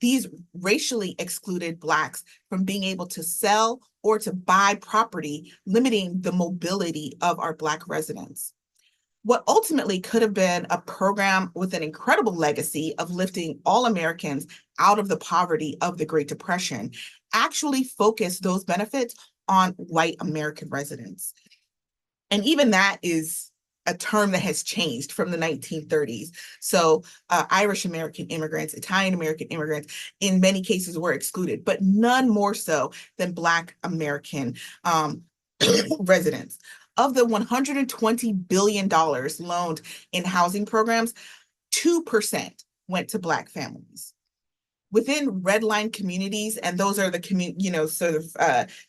These racially excluded Blacks from being able to sell or to buy property, limiting the mobility of our Black residents. What ultimately could have been a program with an incredible legacy of lifting all Americans out of the poverty of the Great Depression actually focused those benefits on white American residents. And even that is a term that has changed from the 1930s. So Irish American immigrants, Italian American immigrants, in many cases were excluded, but none more so than Black American residents. Of the $120 billion loaned in housing programs, 2% went to Black families. Within redline communities, and those are the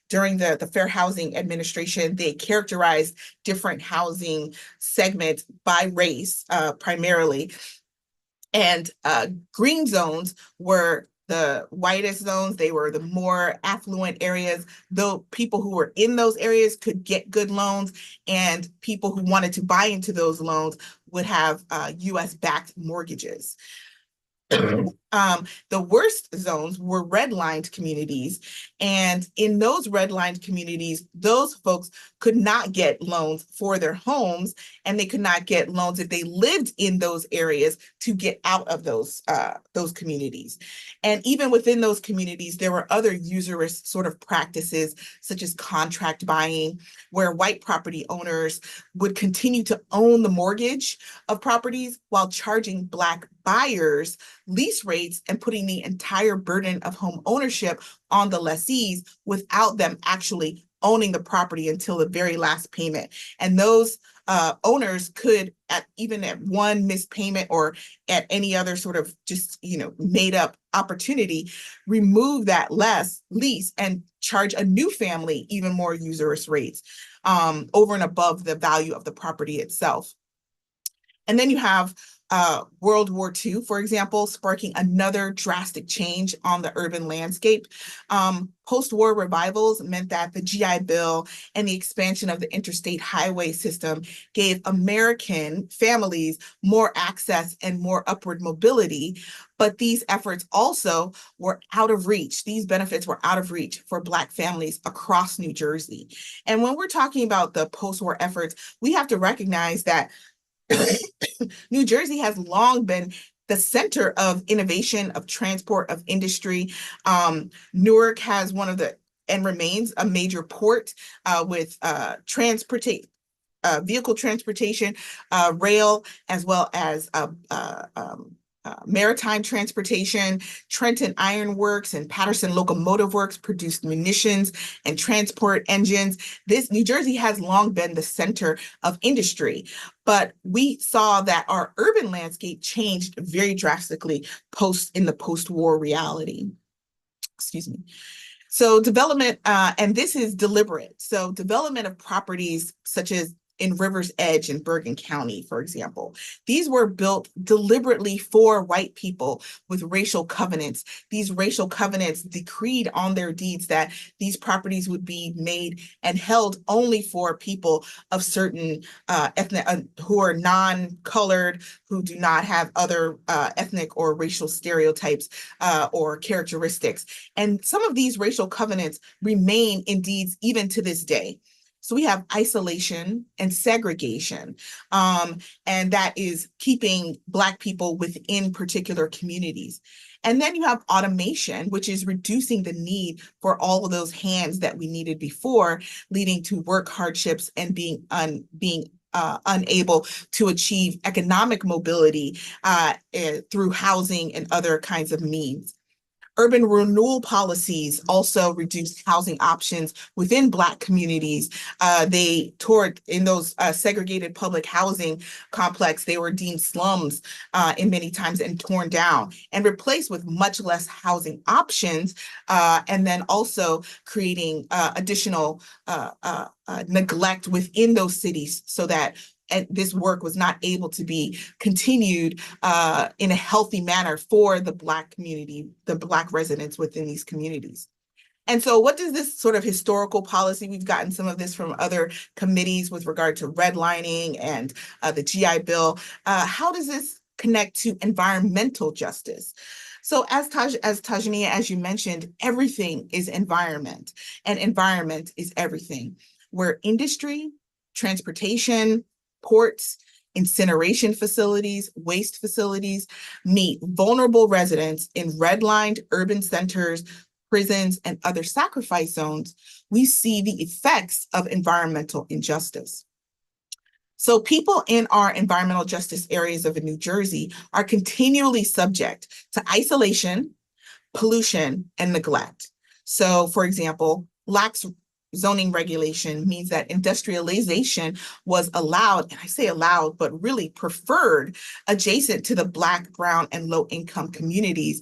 during the Fair Housing Administration, they characterized different housing segments by race primarily. And green zones were the whitest zones. They were the more affluent areas, though people who were in those areas could get good loans, and people who wanted to buy into those loans would have US-backed mortgages. The worst zones were redlined communities. And in those redlined communities, those folks could not get loans for their homes, and they could not get loans if they lived in those areas to get out of those communities. And even within those communities, there were other usurious sort of practices, such as contract buying, where white property owners would continue to own the mortgage of properties while charging Black buyers lease rates and putting the entire burden of home ownership on the lessees without them actually owning the property until the very last payment. And those owners could, even at one missed payment or at any other sort of just made up opportunity, remove that lease and charge a new family even more usurious rates over and above the value of the property itself. And then you have World War II, for example, sparking another drastic change on the urban landscape. Post-war revivals meant that the GI Bill and the expansion of the interstate highway system gave American families more access and more upward mobility, but these efforts also were out of reach. These benefits were out of reach for Black families across New Jersey. And when we're talking about the post-war efforts, we have to recognize that New Jersey has long been the center of innovation, of transport, of industry. Newark has one of the, and remains a major port with vehicle transportation, rail, as well as maritime transportation. Trenton Iron Works and Paterson Locomotive Works produced munitions and transport engines. New Jersey has long been the center of industry, but we saw that our urban landscape changed very drastically in the post-war reality. Excuse me. So development, and this is deliberate. So development of properties such as in River's Edge in Bergen County, for example. These were built deliberately for white people with racial covenants. These racial covenants decreed on their deeds that these properties would be made and held only for people of certain ethnic, who are non-colored, who do not have other ethnic or racial stereotypes or characteristics. And some of these racial covenants remain in deeds even to this day. So we have isolation and segregation, and that is keeping Black people within particular communities. And then you have automation, which is reducing the need for all of those hands that we needed before, leading to work hardships and being unable to achieve economic mobility through housing and other kinds of means. Urban renewal policies also reduced housing options within Black communities. In those segregated public housing complex, they were deemed slums in many times and torn down and replaced with much less housing options, and then also creating additional neglect within those cities so that this work was not able to be continued in a healthy manner for the Black community, the Black residents within these communities. And so what does this sort of historical policy, we've gotten some of this from other committees with regard to redlining and the GI Bill, how does this connect to environmental justice? So as Tajania, as you mentioned, everything is environment, and environment is everything. Where industry, transportation, ports, incineration facilities, waste facilities meet vulnerable residents in redlined urban centers, prisons, and other sacrifice zones, we see the effects of environmental injustice. So people in our environmental justice areas of New Jersey are continually subject to isolation, pollution, and neglect. So for example, lax zoning regulation means that industrialization was allowed, and I say allowed, but really preferred, adjacent to the Black, brown, and low-income communities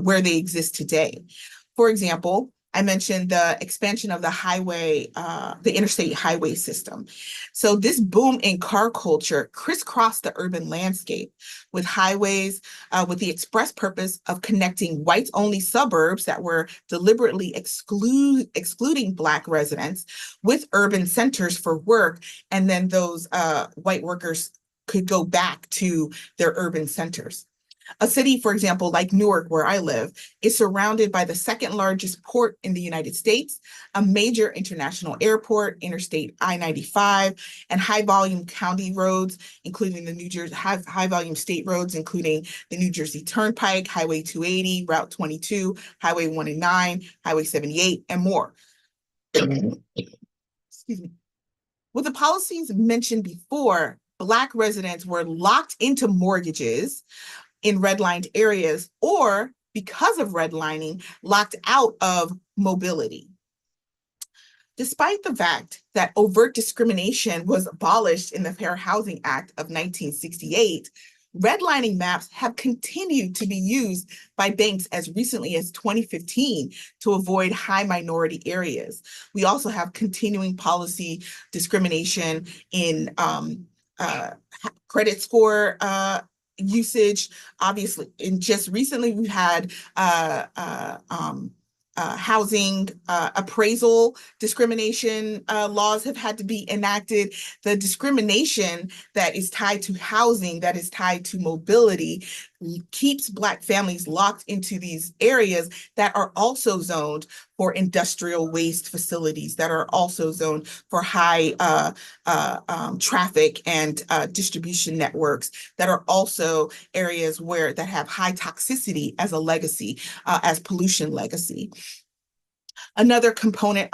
where they exist today. For example, I mentioned the expansion of the highway, the interstate highway system. So this boom in car culture crisscrossed the urban landscape with highways with the express purpose of connecting whites-only suburbs that were deliberately excluding Black residents with urban centers for work, and then those white workers could go back to their urban centers. A city, for example, like Newark, where I live, is surrounded by the second largest port in the United States, a major international airport, Interstate I-95, and high-volume county roads, including the New Jersey, high-volume state roads, including the New Jersey Turnpike, Highway 280, Route 22, Highway 109, Highway 78, and more. Excuse me. With the policies mentioned before, Black residents were locked into mortgages in redlined areas, or because of redlining, locked out of mobility. Despite the fact that overt discrimination was abolished in the Fair Housing Act of 1968, redlining maps have continued to be used by banks as recently as 2015 to avoid high minority areas. We also have continuing policy discrimination in credit score usage. Obviously, and just recently we've had housing appraisal discrimination laws have had to be enacted. The discrimination that is tied to housing, that is tied to mobility, keeps Black families locked into these areas that are also zoned for industrial waste facilities, that are also zoned for high traffic and distribution networks, that are also areas that have high toxicity as a legacy, as pollution legacy. Another component,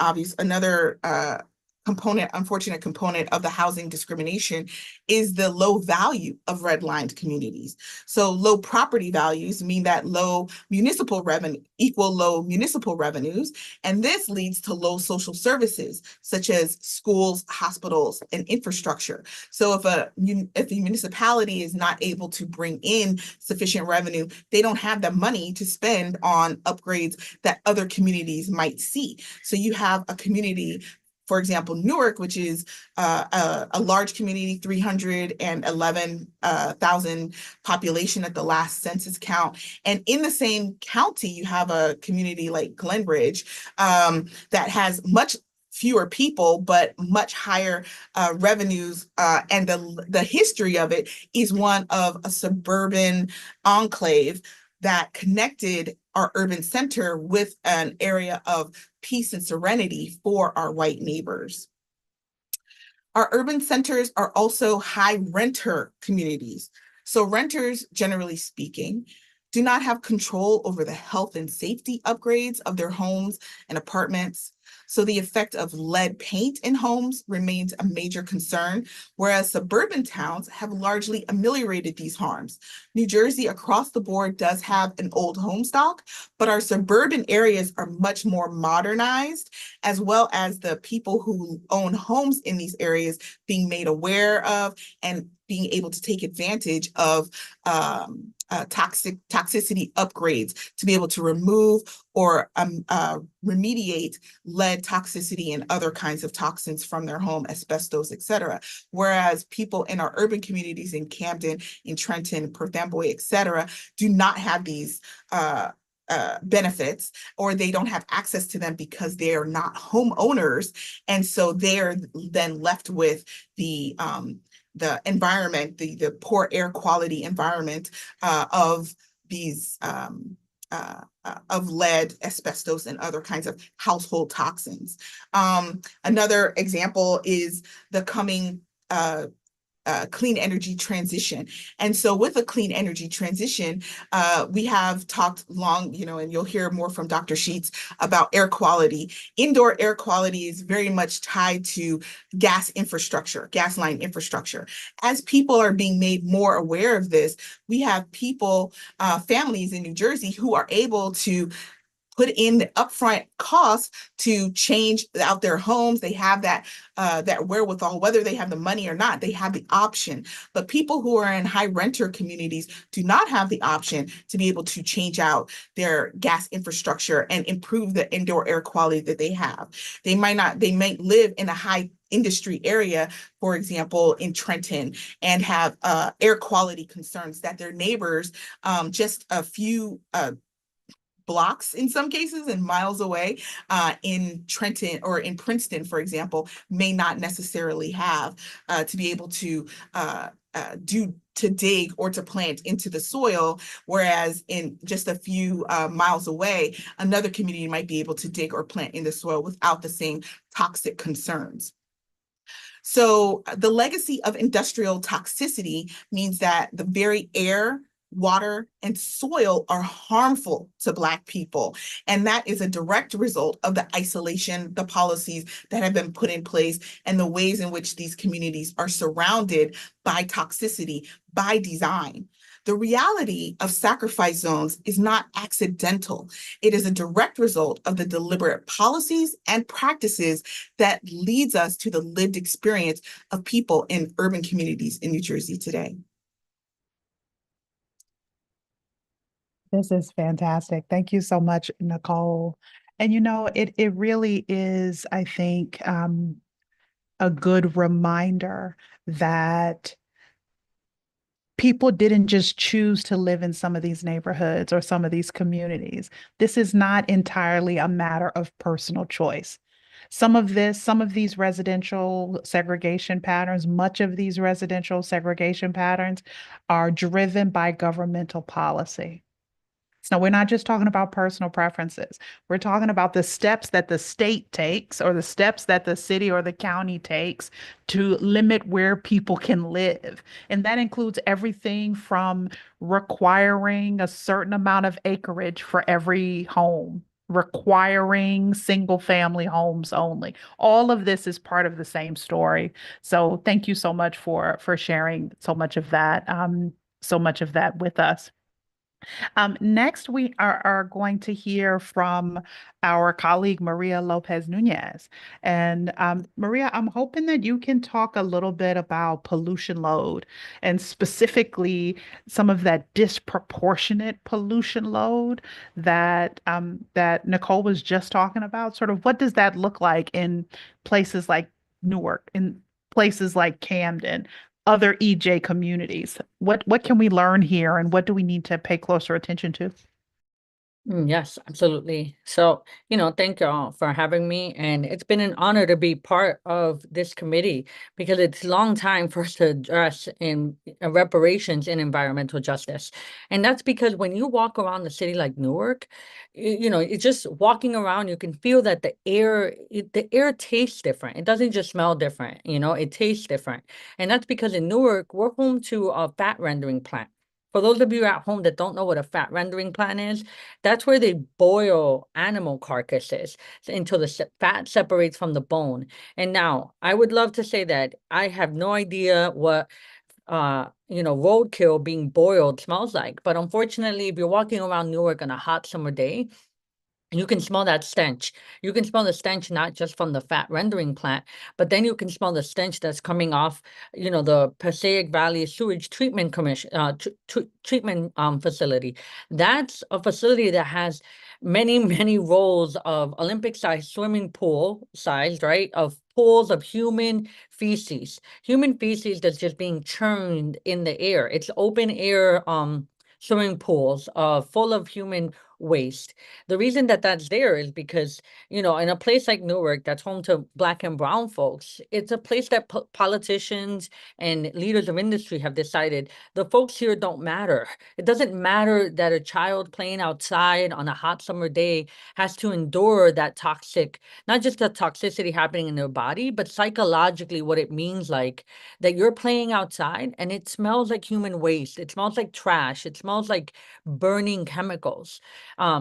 unfortunate component of the housing discrimination is the low value of redlined communities. So low property values mean that low municipal revenue equal low municipal revenues, and this leads to low social services such as schools, hospitals, and infrastructure. So if the municipality is not able to bring in sufficient revenue, they don't have the money to spend on upgrades that other communities might see. So you have a community for example, Newark, which is a large community, 311,000 population at the last census count. And in the same county, you have a community like Glenbridge that has much fewer people, but much higher revenues. And the history of it is one of a suburban enclave that connected our urban center with an area of peace and serenity for our white neighbors. Our urban centers are also high renter communities. So renters, generally speaking, do not have control over the health and safety upgrades of their homes and apartments. So the effect of lead paint in homes remains a major concern, whereas suburban towns have largely ameliorated these harms. New Jersey across the board does have an old home stock, but our suburban areas are much more modernized, as well as the people who own homes in these areas being made aware of and being able to take advantage of toxicity upgrades to be able to remove or remediate lead toxicity and other kinds of toxins from their home, asbestos, et cetera. Whereas people in our urban communities in Camden, in Trenton, Perth Amboy, et cetera, do not have these benefits, or they don't have access to them because they're not homeowners. And so they're then left with the environment, the poor air quality environment of these of lead, asbestos, and other kinds of household toxins. Another example is the coming clean energy transition. And so with a clean energy transition, we have talked long, and you'll hear more from Dr. Sheets about air quality. Indoor air quality is very much tied to gas infrastructure, gas line infrastructure. As people are being made more aware of this, we have people, families in New Jersey who are able to put in the upfront costs to change out their homes. They have that wherewithal, whether they have the money or not, they have the option. But people who are in high renter communities do not have the option to be able to change out their gas infrastructure and improve the indoor air quality that they have. They might live in a high industry area, for example, in Trenton, and have air quality concerns that their neighbors just a few blocks in some cases and miles away in Trenton or in Princeton, for example, may not necessarily have to be able to dig or to plant into the soil, whereas in just a few miles away, another community might be able to dig or plant in the soil without the same toxic concerns. So the legacy of industrial toxicity means that the very air, water, and soil are harmful to Black people. And that is a direct result of the isolation, the policies that have been put in place, and the ways in which these communities are surrounded by toxicity by design. The reality of sacrifice zones is not accidental. It is a direct result of the deliberate policies and practices that leads us to the lived experience of people in urban communities in New Jersey today. This is fantastic. Thank you so much, Nicole. And it really is, I think, a good reminder that people didn't just choose to live in some of these neighborhoods or some of these communities. This is not entirely a matter of personal choice. Some of these residential segregation patterns, much of these residential segregation patterns are driven by governmental policy. So we're not just talking about personal preferences. We're talking about the steps that the state takes or the steps that the city or the county takes to limit where people can live. And that includes everything from requiring a certain amount of acreage for every home, requiring single family homes only. All of this is part of the same story. So thank you so much for sharing so much of that with us. Next, we are going to hear from our colleague Maria Lopez Nunez. And Maria, I'm hoping that you can talk a little bit about pollution load and specifically some of that disproportionate pollution load that Nicole was just talking about. Sort of what does that look like in places like Newark, in places like Camden, other EJ communities? What can we learn here and what do we need to pay closer attention to? Yes, absolutely. So, thank you all for having me. And it's been an honor to be part of this committee because it's a long time for us to address in reparations in environmental justice. And that's because when you walk around the city like Newark, it's just walking around, you can feel that the air tastes different. It doesn't just smell different, it tastes different. And that's because in Newark, we're home to a fat rendering plant. For those of you at home that don't know what a fat rendering plant is, that's where they boil animal carcasses until the fat separates from the bone. And now I would love to say that I have no idea what roadkill being boiled smells like. But unfortunately, if you're walking around Newark on a hot summer day, you can smell that stench. You can smell the stench not just from the fat rendering plant, but then you can smell the stench that's coming off, the Passaic Valley Sewage Treatment Commission treatment facility. That's a facility that has many, many rolls of Olympic-sized swimming pool sized, right? Of pools of human feces that's just being churned in the air. It's open air swimming pools full of human waste. The reason that that's there is because, in a place like Newark that's home to Black and brown folks, it's a place that politicians and leaders of industry have decided the folks here don't matter. It doesn't matter that a child playing outside on a hot summer day has to endure that toxic, not just the toxicity happening in their body, but psychologically what it means like that you're playing outside and it smells like human waste. It smells like trash. It smells like burning chemicals.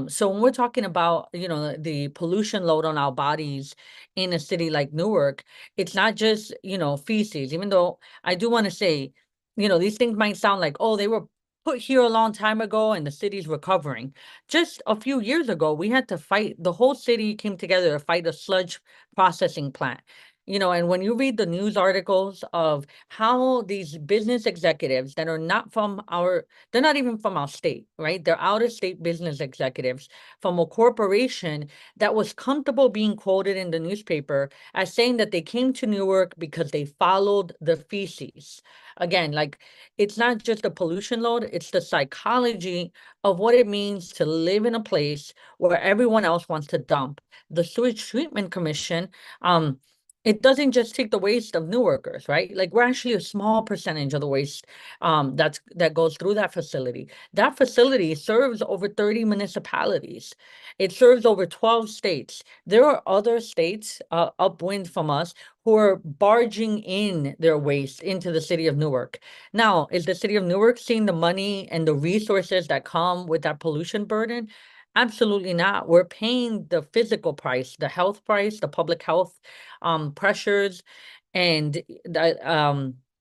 So when we're talking about, the pollution load on our bodies in a city like Newark, it's not just, feces, even though I do want to say, these things might sound like, oh, they were put here a long time ago and the city's recovering. Just a few years ago, we had to fight, the whole city came together to fight a sludge processing plant. And when you read the news articles of how these business executives that are not from they're not even from our state, right? They're out of state business executives from a corporation that was comfortable being quoted in the newspaper as saying that they came to Newark because they followed the feces. Again, like it's not just the pollution load, it's the psychology of what it means to live in a place where everyone else wants to dump. The Sewage Treatment Commission, it doesn't just take the waste of Newarkers, right? Like we're actually a small percentage of the waste that goes through that facility. That facility serves over 30 municipalities. It serves over 12 states. There are other states upwind from us who are barging in their waste into the city of Newark. Now, is the city of Newark seeing the money and the resources that come with that pollution burden? Absolutely not. We're paying the physical price, the health price, the public health pressures, and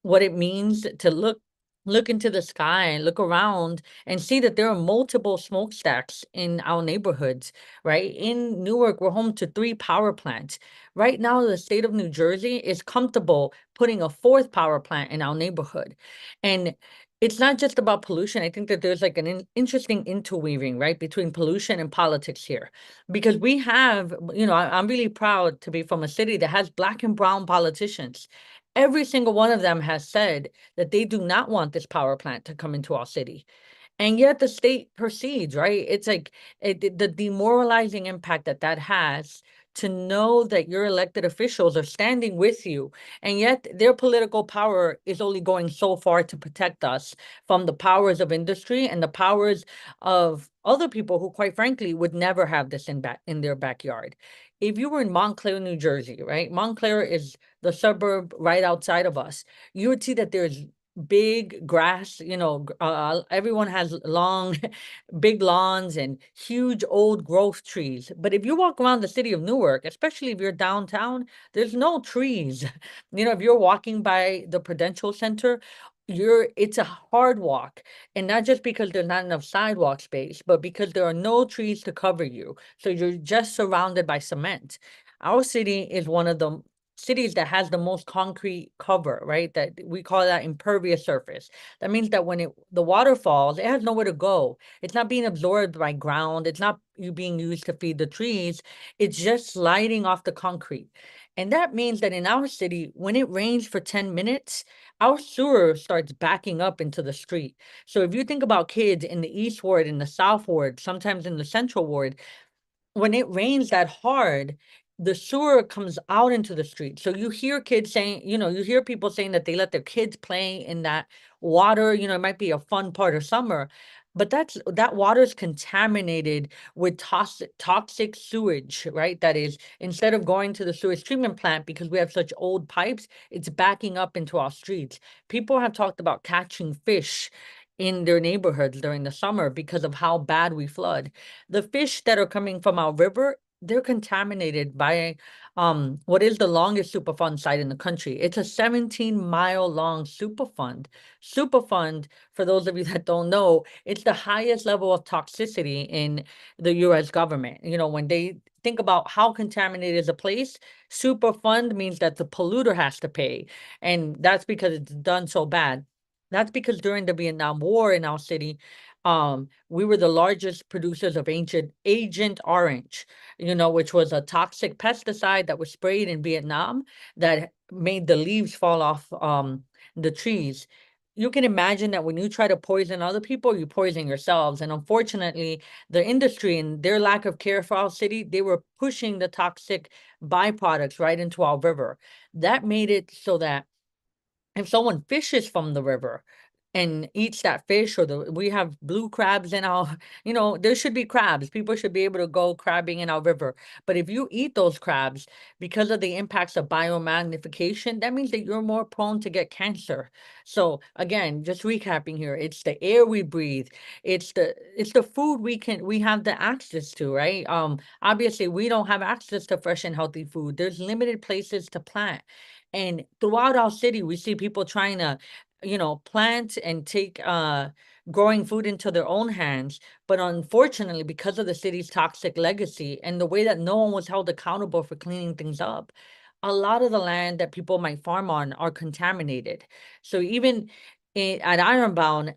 what it means to look into the sky and look around and see that there are multiple smokestacks in our neighborhoods, right? In Newark, we're home to 3 power plants. Right now, the state of New Jersey is comfortable putting a 4th power plant in our neighborhood. And it's not just about pollution. I think that there's like an interesting interweaving, right, between pollution and politics here. Because we have, I'm really proud to be from a city that has Black and brown politicians. Every single one of them has said that they do not want this power plant to come into our city. And yet the state proceeds, right? It's like the demoralizing impact that has to know that your elected officials are standing with you, and yet their political power is only going so far to protect us from the powers of industry and the powers of other people who, quite frankly, would never have this in their backyard. If you were in Montclair, New Jersey, right? Montclair is the suburb right outside of us. You would see that there's big grass, everyone has long, big lawns and huge old growth trees. But if you walk around the city of Newark, especially if you're downtown, there's no trees. If you're walking by the Prudential Center, it's a hard walk, and not just because there's not enough sidewalk space, but because there are no trees to cover you. So you're just surrounded by cement. Our city is one of the cities that has the most concrete cover, right? That we call that impervious surface. That means that when the water falls, it has nowhere to go. It's not being absorbed by ground. It's not being used to feed the trees. It's just sliding off the concrete. And that means that in our city, when it rains for 10 minutes, our sewer starts backing up into the street. So if you think about kids in the East Ward, in the South Ward, sometimes in the Central Ward, when it rains that hard, the sewer comes out into the street. So you hear kids saying, you hear people saying that they let their kids play in that water. It might be a fun part of summer, but that water is contaminated with toxic sewage, right? That is, instead of going to the sewage treatment plant, because we have such old pipes, it's backing up into our streets. People have talked about catching fish in their neighborhoods during the summer because of how bad we flood. The fish that are coming from our river, they're contaminated by what is the longest Superfund site in the country. It's a 17-mile long Superfund. Superfund, for those of you that don't know, it's the highest level of toxicity in the US government. When they think about how contaminated is a place, Superfund means that the polluter has to pay. And that's because it's done so bad. That's because during the Vietnam War in our city, we were the largest producers of Agent Orange, which was a toxic pesticide that was sprayed in Vietnam that made the leaves fall off the trees. You can imagine that when you try to poison other people, you poison yourselves. And unfortunately, the industry and their lack of care for our city, they were pushing the toxic byproducts right into our river. That made it so that if someone fishes from the river and eats that fish, or we have blue crabs in our, there should be crabs. People should be able to go crabbing in our river. But if you eat those crabs, because of the impacts of biomagnification, that means that you're more prone to get cancer. So again, just recapping here, it's the air we breathe. It's the food we have the access to, right? Obviously we don't have access to fresh and healthy food. There's limited places to plant. And throughout our city, we see people trying to, plant and take growing food into their own hands. But unfortunately, because of the city's toxic legacy and the way that no one was held accountable for cleaning things up, a lot of the land that people might farm on are contaminated. So even at Ironbound,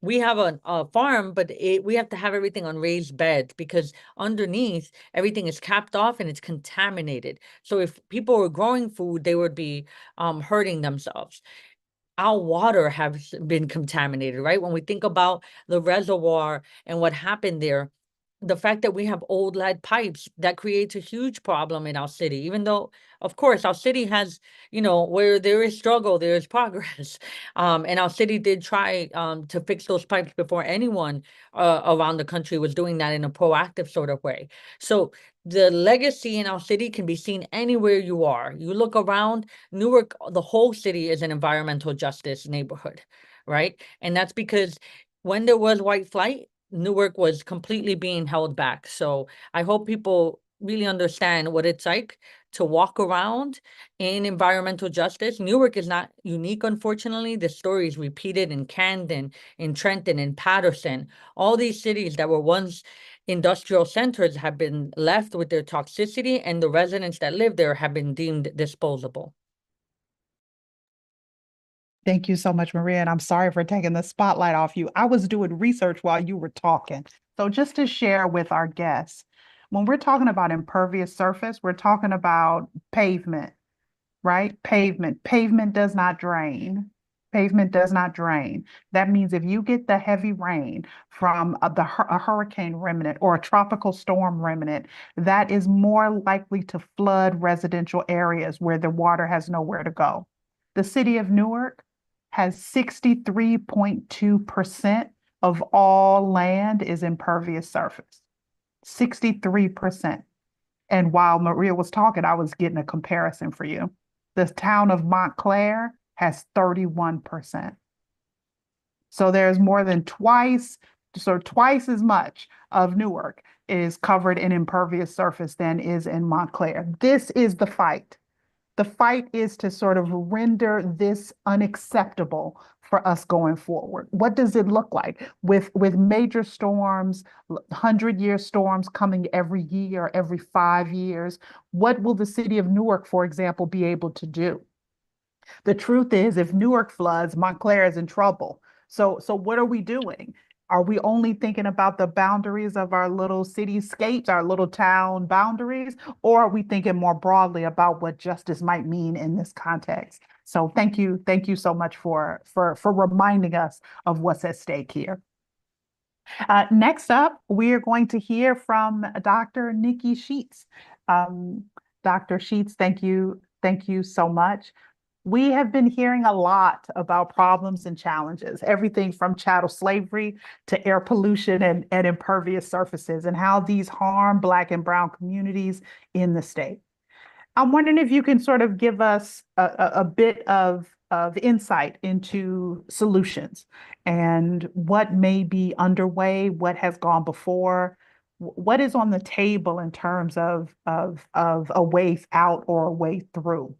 we have a farm, but we have to have everything on raised beds because underneath everything is capped off and it's contaminated. So if people were growing food, they would be hurting themselves. Our water has been contaminated, right? When we think about the reservoir and what happened there, the fact that we have old lead pipes, that creates a huge problem in our city, even though, of course, our city has, where there is struggle, there is progress. And our city did try to fix those pipes before anyone around the country was doing that in a proactive sort of way. So the legacy in our city can be seen anywhere you are. You look around, Newark, the whole city is an environmental justice neighborhood, right? And that's because when there was white flight, Newark was completely being held back. So I hope people really understand what it's like to walk around in environmental justice. Newark is not unique, unfortunately. The story is repeated in Camden, in Trenton, in Patterson. All these cities that were once industrial centers have been left with their toxicity, and the residents that live there have been deemed disposable. Thank you so much, Maria, and I'm sorry for taking the spotlight off you. I was doing research while you were talking. So just to share with our guests, when we're talking about impervious surface, we're talking about pavement, right? Pavement. Pavement does not drain. Pavement does not drain. That means if you get the heavy rain from a hurricane remnant or a tropical storm remnant, that is more likely to flood residential areas where the water has nowhere to go. The city of Newark has 63.2% of all land is impervious surface. 63%. And while Maria was talking, I was getting a comparison for you. The town of Montclair has 31%. So there's more than twice as much of Newark is covered in impervious surface than is in Montclair. This is the fight. The fight is to sort of render this unacceptable for us going forward. What does it look like with major storms, 100-year storms coming every year, every 5 years? What will the city of Newark, for example, be able to do? The truth is, if Newark floods, Montclair is in trouble. So what are we doing? Are we only thinking about the boundaries of our little cityscapes, our little town boundaries, or are we thinking more broadly about what justice might mean in this context? So thank you so much for reminding us of what's at stake here. Next up, we are going to hear from Dr. Nikki Sheets. Dr. Sheets, thank you so much. We have been hearing a lot about problems and challenges, everything from chattel slavery to air pollution and impervious surfaces, and how these harm Black and Brown communities in the state. I'm wondering if you can sort of give us a bit of insight into solutions and what may be underway, what has gone before, what is on the table in terms of a way out or a way through.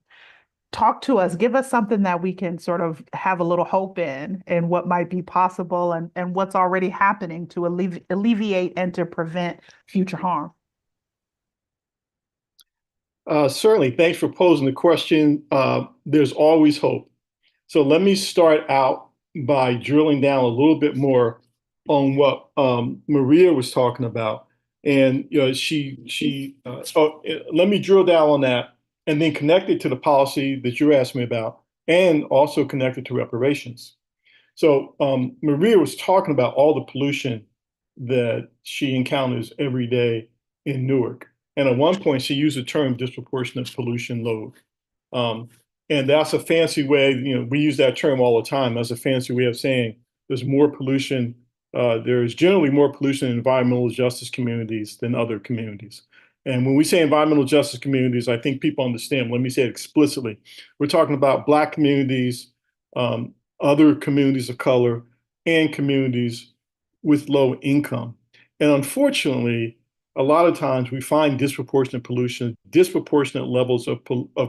Talk to us, give us something that we can sort of have a little hope in what might be possible and what's already happening to alleviate and to prevent future harm. Certainly. Thanks for posing the question. There's always hope. So let me start out by drilling down a little bit more on what Maria was talking about. And let me drill down on that and then connect it to the policy that you asked me about and also connect it to reparations. So Maria was talking about all the pollution that she encounters every day in Newark. And at one point, she used the term disproportionate pollution load. And that's a fancy way, we use that term all the time as a fancy way of saying there's more pollution. There's generally more pollution in environmental justice communities than other communities. And when we say environmental justice communities, I think people understand. Let me say it explicitly. We're talking about Black communities, other communities of color, and communities with low income. And unfortunately, a lot of times we find disproportionate pollution, disproportionate levels of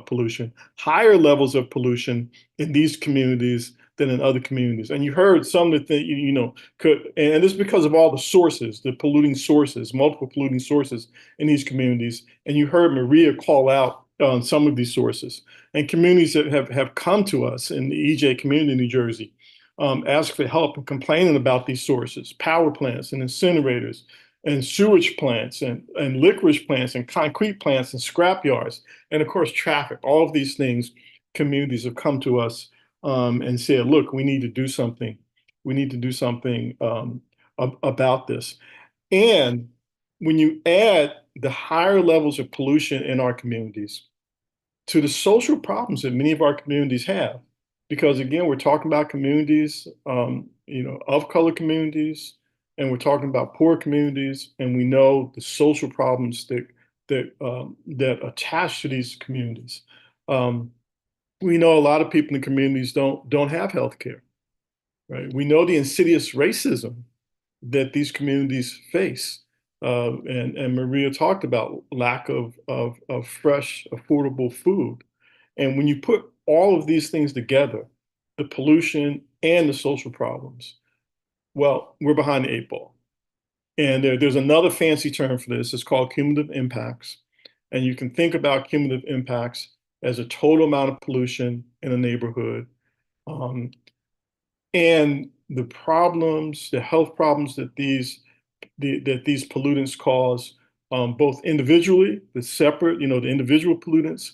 pollution, higher levels of pollution in these communities than in other communities. And you heard some that and this is because of all the sources, the polluting sources, multiple polluting sources in these communities. And you heard Maria call out on some of these sources. And communities that have come to us in the EJ community in New Jersey, ask for help and complaining about these sources, power plants and incinerators, and sewage plants and licorice plants and concrete plants and scrap yards, and of course traffic. All of these things, communities have come to us and said, look, we need to do something. We need to do something about this. And when you add the higher levels of pollution in our communities to the social problems that many of our communities have, because again, we're talking about communities, of color communities, and we're talking about poor communities, and we know the social problems that attach to these communities. We know a lot of people in the communities don't have health care, right? We know the insidious racism that these communities face. And Maria talked about lack of fresh, affordable food. And when you put all of these things together, the pollution and the social problems, well, we're behind the 8 ball. And there's another fancy term for this. It's called cumulative impacts. And you can think about cumulative impacts as a total amount of pollution in a neighborhood. And the problems, the health problems that these pollutants cause, both individually, the separate, the individual pollutants,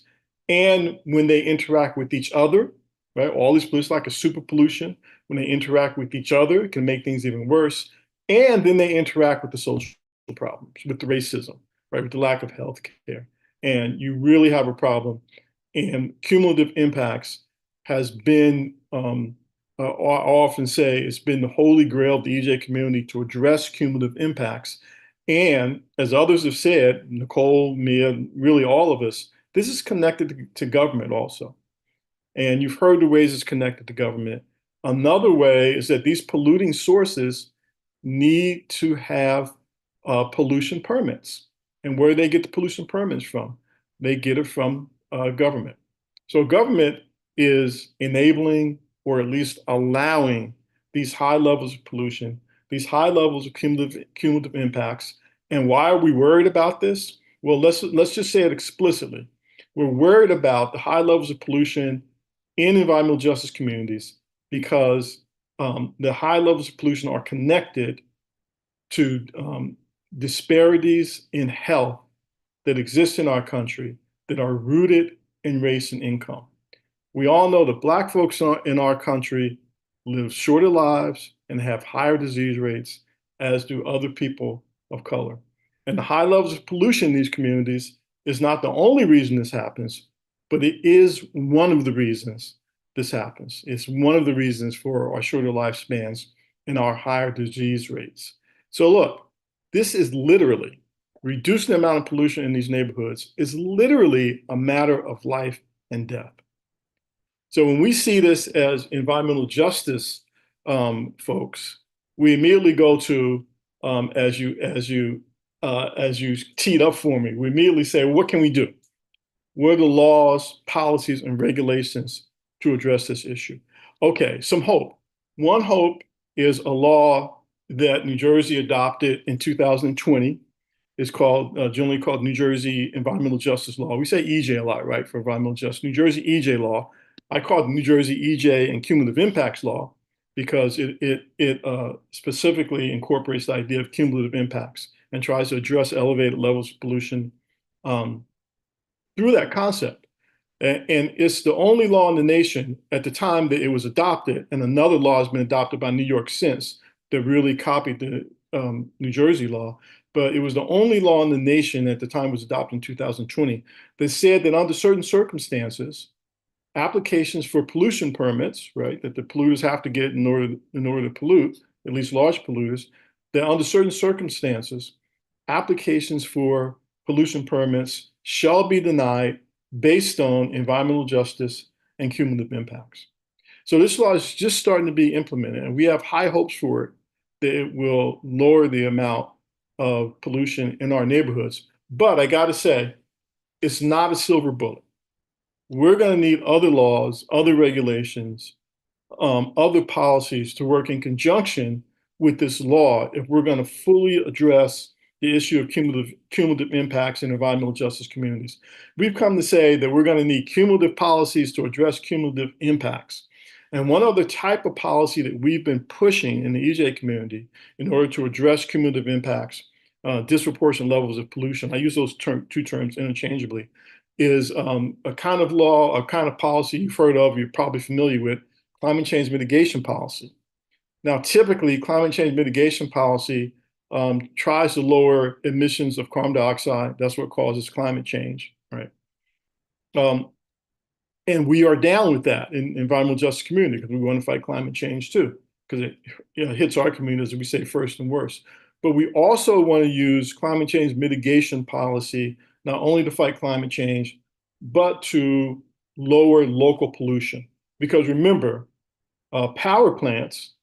and when they interact with each other, right? All these pollutants, like a super pollution, when they interact with each other, it can make things even worse. And then they interact with the social problems, with the racism, right? With the lack of health care. And you really have a problem. And cumulative impacts has been, I often say, it's been the holy grail of the EJ community to address cumulative impacts. And as others have said, Nicole, Mia, really all of us, this is connected to government also. And you've heard the ways it's connected to government. Another way is that these polluting sources need to have pollution permits. And where do they get the pollution permits from? They get it from government. So government is enabling or at least allowing these high levels of pollution, these high levels of cumulative impacts. And why are we worried about this? Well, let's just say it explicitly. We're worried about the high levels of pollution in environmental justice communities because the high levels of pollution are connected to disparities in health that exist in our country that are rooted in race and income. We all know that Black folks in our country live shorter lives and have higher disease rates, as do other people of color. And the high levels of pollution in these communities is not the only reason this happens, but it is one of the reasons this happens. It's one of the reasons for our shorter lifespans and our higher disease rates. So look, this is literally reducing the amount of pollution in these neighborhoods is literally a matter of life and death. So when we see this as environmental justice folks, we immediately go to, as you teed up for me, we immediately say, what can we do? What are the laws, policies, and regulations to address this issue? Okay, some hope. One hope is a law that New Jersey adopted in 2020. It's called, generally called New Jersey Environmental Justice Law. We say EJ a lot, right, for environmental justice. New Jersey EJ law. I call it New Jersey EJ and Cumulative Impacts Law because it specifically incorporates the idea of cumulative impacts and tries to address elevated levels of pollution through that concept. And it's the only law in the nation at the time that it was adopted, and another law has been adopted by New York since that really copied the New Jersey law. But it was the only law in the nation at the time it was adopted in 2020 that said that under certain circumstances, applications for pollution permits, right, that the polluters have to get in order to pollute, at least large polluters, that under certain circumstances, applications for pollution permits shall be denied based on environmental justice and cumulative impacts. So this law is just starting to be implemented, and we have high hopes for it that it will lower the amount of pollution in our neighborhoods. But I got to say, it's not a silver bullet. We're going to need other laws, other regulations, other policies to work in conjunction with this law if we're going to fully address the issue of cumulative impacts in environmental justice communities. We've come to say that we're going to need cumulative policies to address cumulative impacts. And one other type of policy that we've been pushing in the EJ community in order to address cumulative impacts, disproportionate levels of pollution, I use those two terms interchangeably, is a kind of law, a kind of policy you've heard of, you're probably familiar with, climate change mitigation policy. Now, typically, climate change mitigation policy tries to lower emissions of carbon dioxide. That's what causes climate change, right? And we are down with that in environmental justice community because we want to fight climate change too, because it hits our communities, as we say, first and worst. But we also want to use climate change mitigation policy not only to fight climate change, but to lower local pollution. Because remember, power plants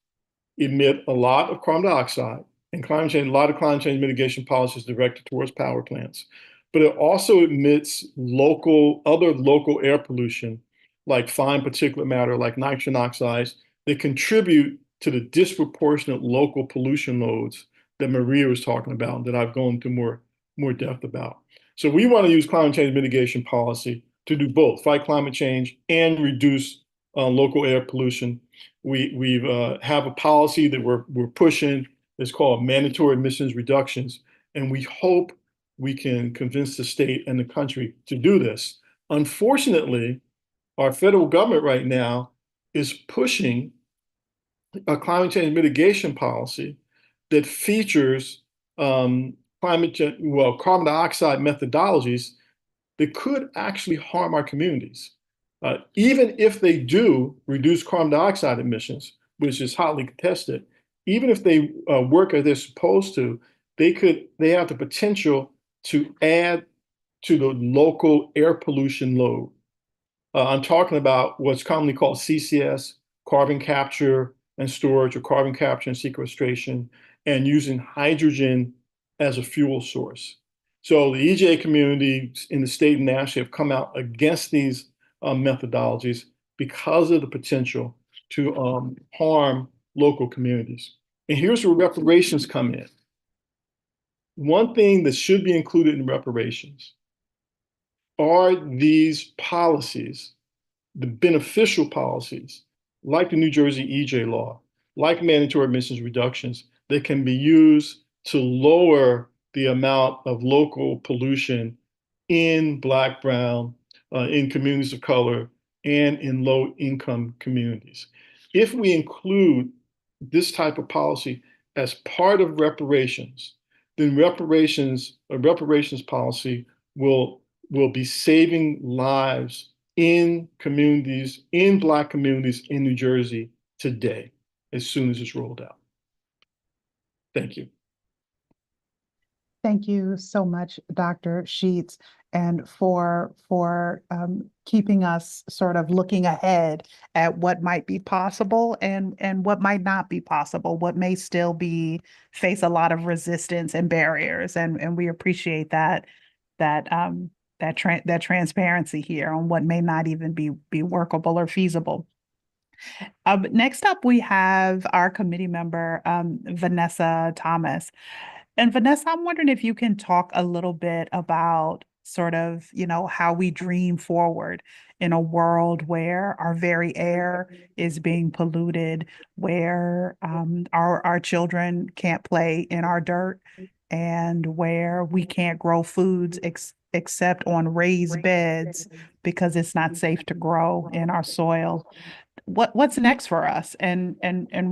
emit a lot of carbon dioxide, and a lot of climate change mitigation policies directed towards power plants. But it also emits other local air pollution, like fine particulate matter, like nitrogen oxides, that contribute to the disproportionate local pollution loads that Maria was talking about, that I've gone into more depth about. So we want to use climate change mitigation policy to do both, fight climate change and reduce local air pollution. We have a policy that we're pushing. It's called mandatory emissions reductions, and we hope we can convince the state and the country to do this. Unfortunately, our federal government right now is pushing a climate change mitigation policy that features carbon dioxide methodologies that could actually harm our communities. Even if they do reduce carbon dioxide emissions, which is hotly contested, even if they work as they're supposed to, they have the potential to add to the local air pollution load. I'm talking about what's commonly called CCS, carbon capture and storage, or carbon capture and sequestration, and using hydrogen as a fuel source. So the EJ communities in the state and nationally have come out against these methodologies because of the potential to harm local communities. And here's where reparations come in. One thing that should be included in reparations are these policies, the beneficial policies, like the New Jersey EJ law, like mandatory emissions reductions, that can be used to lower the amount of local pollution in Black, Brown, in communities of color, and in low-income communities. If we include this type of policy as part of reparations, then a reparations policy will be saving lives in communities, in Black communities in New Jersey today, as soon as it's rolled out. Thank you. Thank you so much, Dr. Sheets, and for keeping us sort of looking ahead at what might be possible and what might not be possible, what may still face a lot of resistance and barriers, and we appreciate that transparency here on what may not even be workable or feasible. Next up, we have our committee member, Vanessa Thomas. And Vanessa, I'm wondering if you can talk a little bit about sort of, how we dream forward in a world where our very air is being polluted, where our children can't play in our dirt, and where we can't grow foods except on raised beds because it's not safe to grow in our soil. What's next for us, and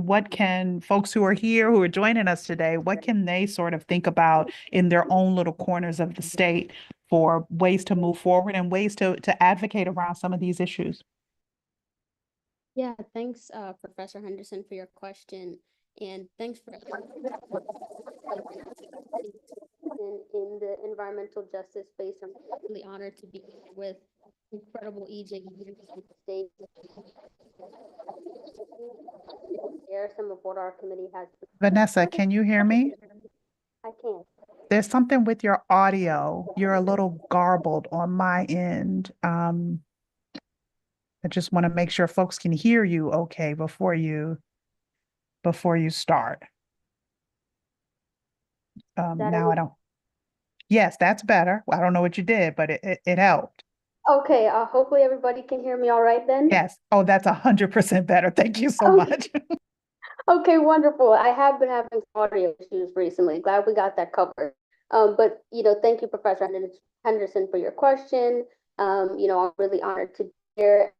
what can folks who are here, who are joining us today, what can they sort of think about in their own little corners of the state for ways to move forward and ways to advocate around some of these issues? Yeah, thanks, Professor Henderson, for your question, and thanks for in the environmental justice space. I'm really honored to be here with incredible EJ leaders in the state. Share some of what our committee has. Vanessa, can you hear me? I can. There's something with your audio. You're a little garbled on my end. I just want to make sure folks can hear you okay before you start. Now I don't. Yes, that's better. I don't know what you did, but it helped. Okay, hopefully everybody can hear me all right then. Yes. Oh, that's 100% better. Thank you so much. Okay, wonderful. I have been having audio issues recently. Glad we got that covered. But thank you, Professor Henderson, for your question. I'm really honored to be here,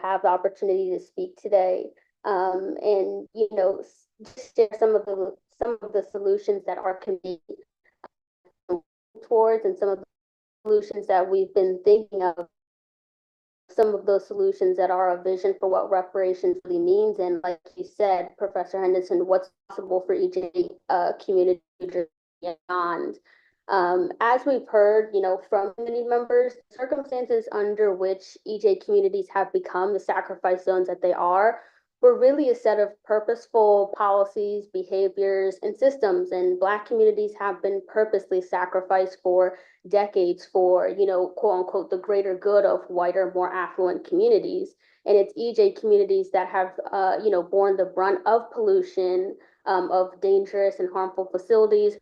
have the opportunity to speak today, and just share some of the solutions that our committee towards, and some of the solutions that we've been thinking of. Some of those solutions that are a vision for what reparations really means, and like you said, Professor Henderson, what's possible for each community beyond. As we've heard, from community members, circumstances under which EJ communities have become the sacrifice zones that they are were really a set of purposeful policies, behaviors, and systems, and Black communities have been purposely sacrificed for decades for, quote unquote, the greater good of whiter, more affluent communities. And it's EJ communities that have, borne the brunt of pollution, of dangerous and harmful facilities.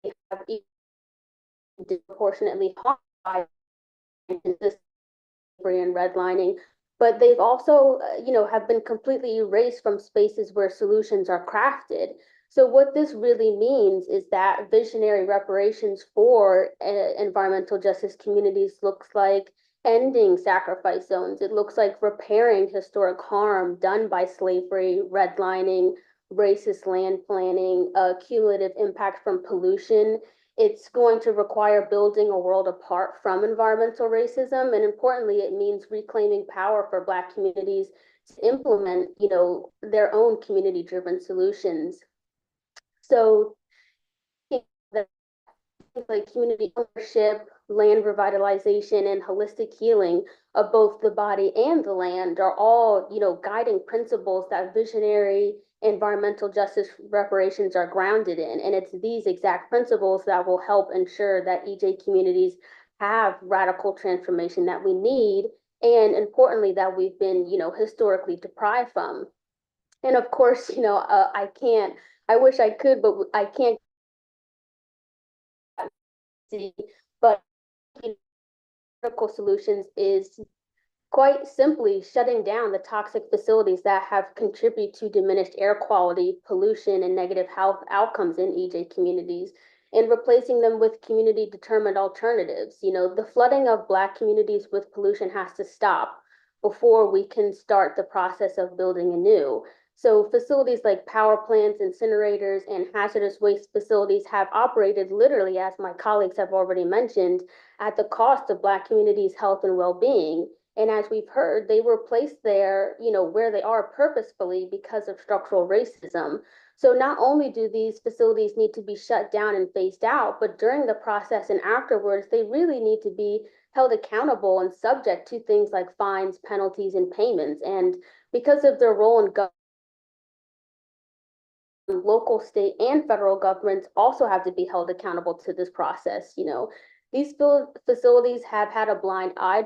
They have disproportionately harmed by and redlining, but they've also, have been completely erased from spaces where solutions are crafted. So what this really means is that visionary reparations for environmental justice communities looks like ending sacrifice zones. It looks like repairing historic harm done by slavery, redlining, racist land planning, cumulative impact from pollution. It's going to require building a world apart from environmental racism. And importantly, it means reclaiming power for Black communities to implement, their own community-driven solutions. So like community ownership, land revitalization, and holistic healing of both the body and the land are all, guiding principles that visionary environmental justice reparations are grounded in. And it's these exact principles that will help ensure that EJ communities have radical transformation that we need, and importantly, that we've been, historically deprived from. And of course, I wish I could, but I can't see, but critical solutions is quite simply shutting down the toxic facilities that have contributed to diminished air quality, pollution, and negative health outcomes in EJ communities, and replacing them with community determined alternatives. The flooding of Black communities with pollution has to stop before we can start the process of building anew. So facilities like power plants, incinerators, and hazardous waste facilities have operated literally, as my colleagues have already mentioned, at the cost of Black communities' health and well-being. And as we've heard, they were placed there, where they are purposefully because of structural racism. So not only do these facilities need to be shut down and phased out, but during the process and afterwards, they really need to be held accountable and subject to things like fines, penalties, and payments. And because of their role in government, local, state, and federal governments also have to be held accountable to this process. These facilities have had a blind eye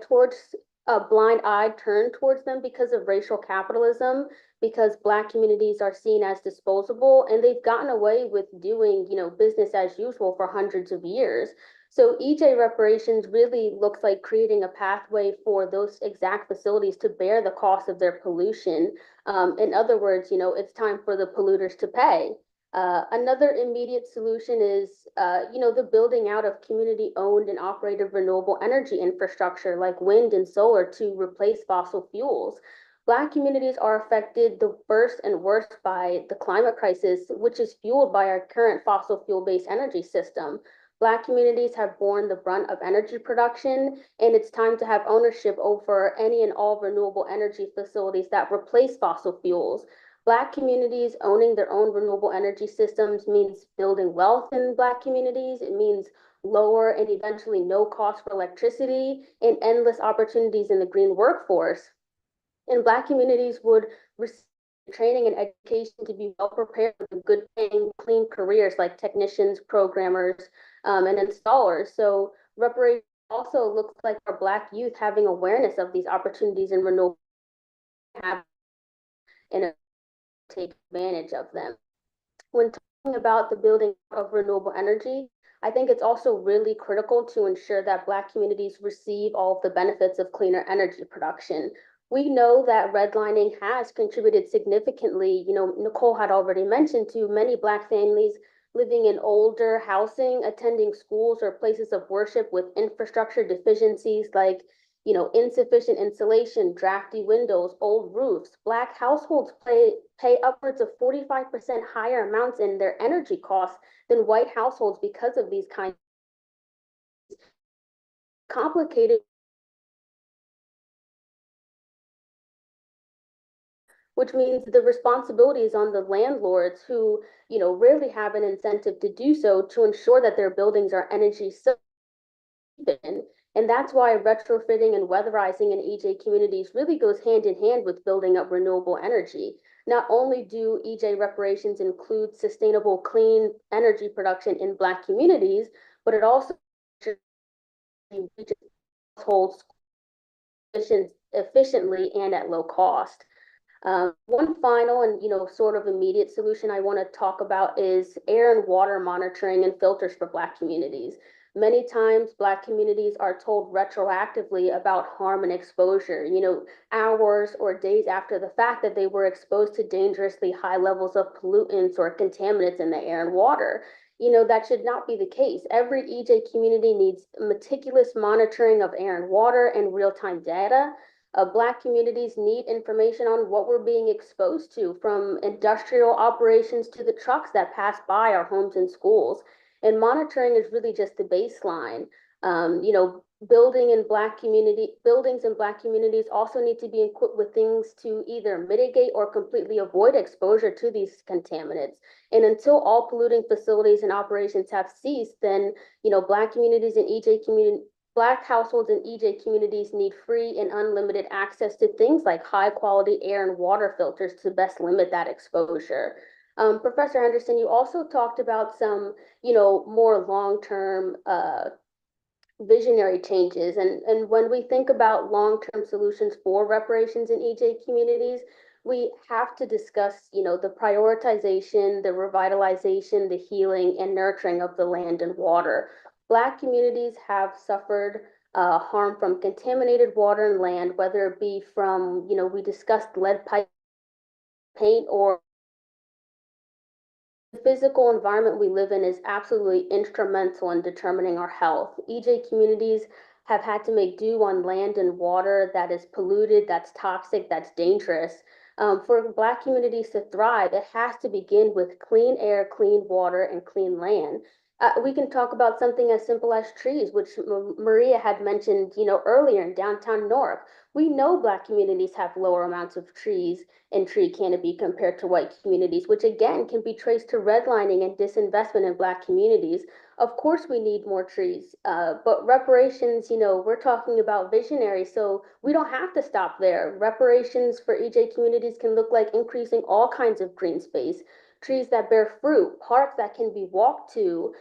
turned towards them because of racial capitalism, because Black communities are seen as disposable, and they've gotten away with doing, business as usual for hundreds of years. So EJ reparations really looks like creating a pathway for those exact facilities to bear the cost of their pollution. In other words, it's time for the polluters to pay. Another immediate solution is, the building out of community-owned and operated renewable energy infrastructure like wind and solar to replace fossil fuels. Black communities are affected the first and worst by the climate crisis, which is fueled by our current fossil fuel-based energy system. Black communities have borne the brunt of energy production, and it's time to have ownership over any and all renewable energy facilities that replace fossil fuels. Black communities owning their own renewable energy systems means building wealth in Black communities. It means lower and eventually no cost for electricity and endless opportunities in the green workforce. And Black communities would receive training and education to be well prepared for good paying, clean careers like technicians, programmers, and installers. So reparations also looks like our Black youth having awareness of these opportunities in renewable and take advantage of them. When talking about the building of renewable energy, I think it's also really critical to ensure that Black communities receive all of the benefits of cleaner energy production. We know that redlining has contributed significantly, Nicole had already mentioned, to many Black families living in older housing, attending schools or places of worship with infrastructure deficiencies like insufficient insulation, drafty windows, old roofs. Black households pay upwards of 45% higher amounts in their energy costs than white households because of these kinds of complicated, which means the responsibility is on the landlords who, rarely have an incentive to do so to ensure that their buildings are energy safe. And that's why retrofitting and weatherizing in EJ communities really goes hand in hand with building up renewable energy. Not only do EJ reparations include sustainable, clean energy production in Black communities, but it also reaches households efficiently and at low cost. One final and sort of immediate solution I want to talk about is air and water monitoring and filters for Black communities. Many times Black communities are told retroactively about harm and exposure, hours or days after the fact that they were exposed to dangerously high levels of pollutants or contaminants in the air and water. That should not be the case. Every EJ community needs meticulous monitoring of air and water and real-time data. Black communities need information on what we're being exposed to, from industrial operations to the trucks that pass by our homes and schools. And monitoring is really just the baseline. Buildings in Black communities also need to be equipped with things to either mitigate or completely avoid exposure to these contaminants. And until all polluting facilities and operations have ceased, then Black communities and Black households in EJ communities need free and unlimited access to things like high quality air and water filters to best limit that exposure. Professor Henderson, you also talked about some, more long-term visionary changes. And when we think about long-term solutions for reparations in EJ communities, we have to discuss, the prioritization, the revitalization, the healing, and nurturing of the land and water. Black communities have suffered harm from contaminated water and land, whether it be from, we discussed lead pipe paint, or the physical environment we live in is absolutely instrumental in determining our health. EJ communities have had to make do on land and water that is polluted, that's toxic, that's dangerous. For Black communities to thrive, it has to begin with clean air, clean water, and clean land. We can talk about something as simple as trees, which Maria had mentioned, earlier in downtown North. We know Black communities have lower amounts of trees and tree canopy compared to white communities, which again can be traced to redlining and disinvestment in Black communities. Of course, we need more trees, but reparations, we're talking about visionary, so we don't have to stop there. Reparations for EJ communities can look like increasing all kinds of green space, trees that bear fruit, parks that can be walked to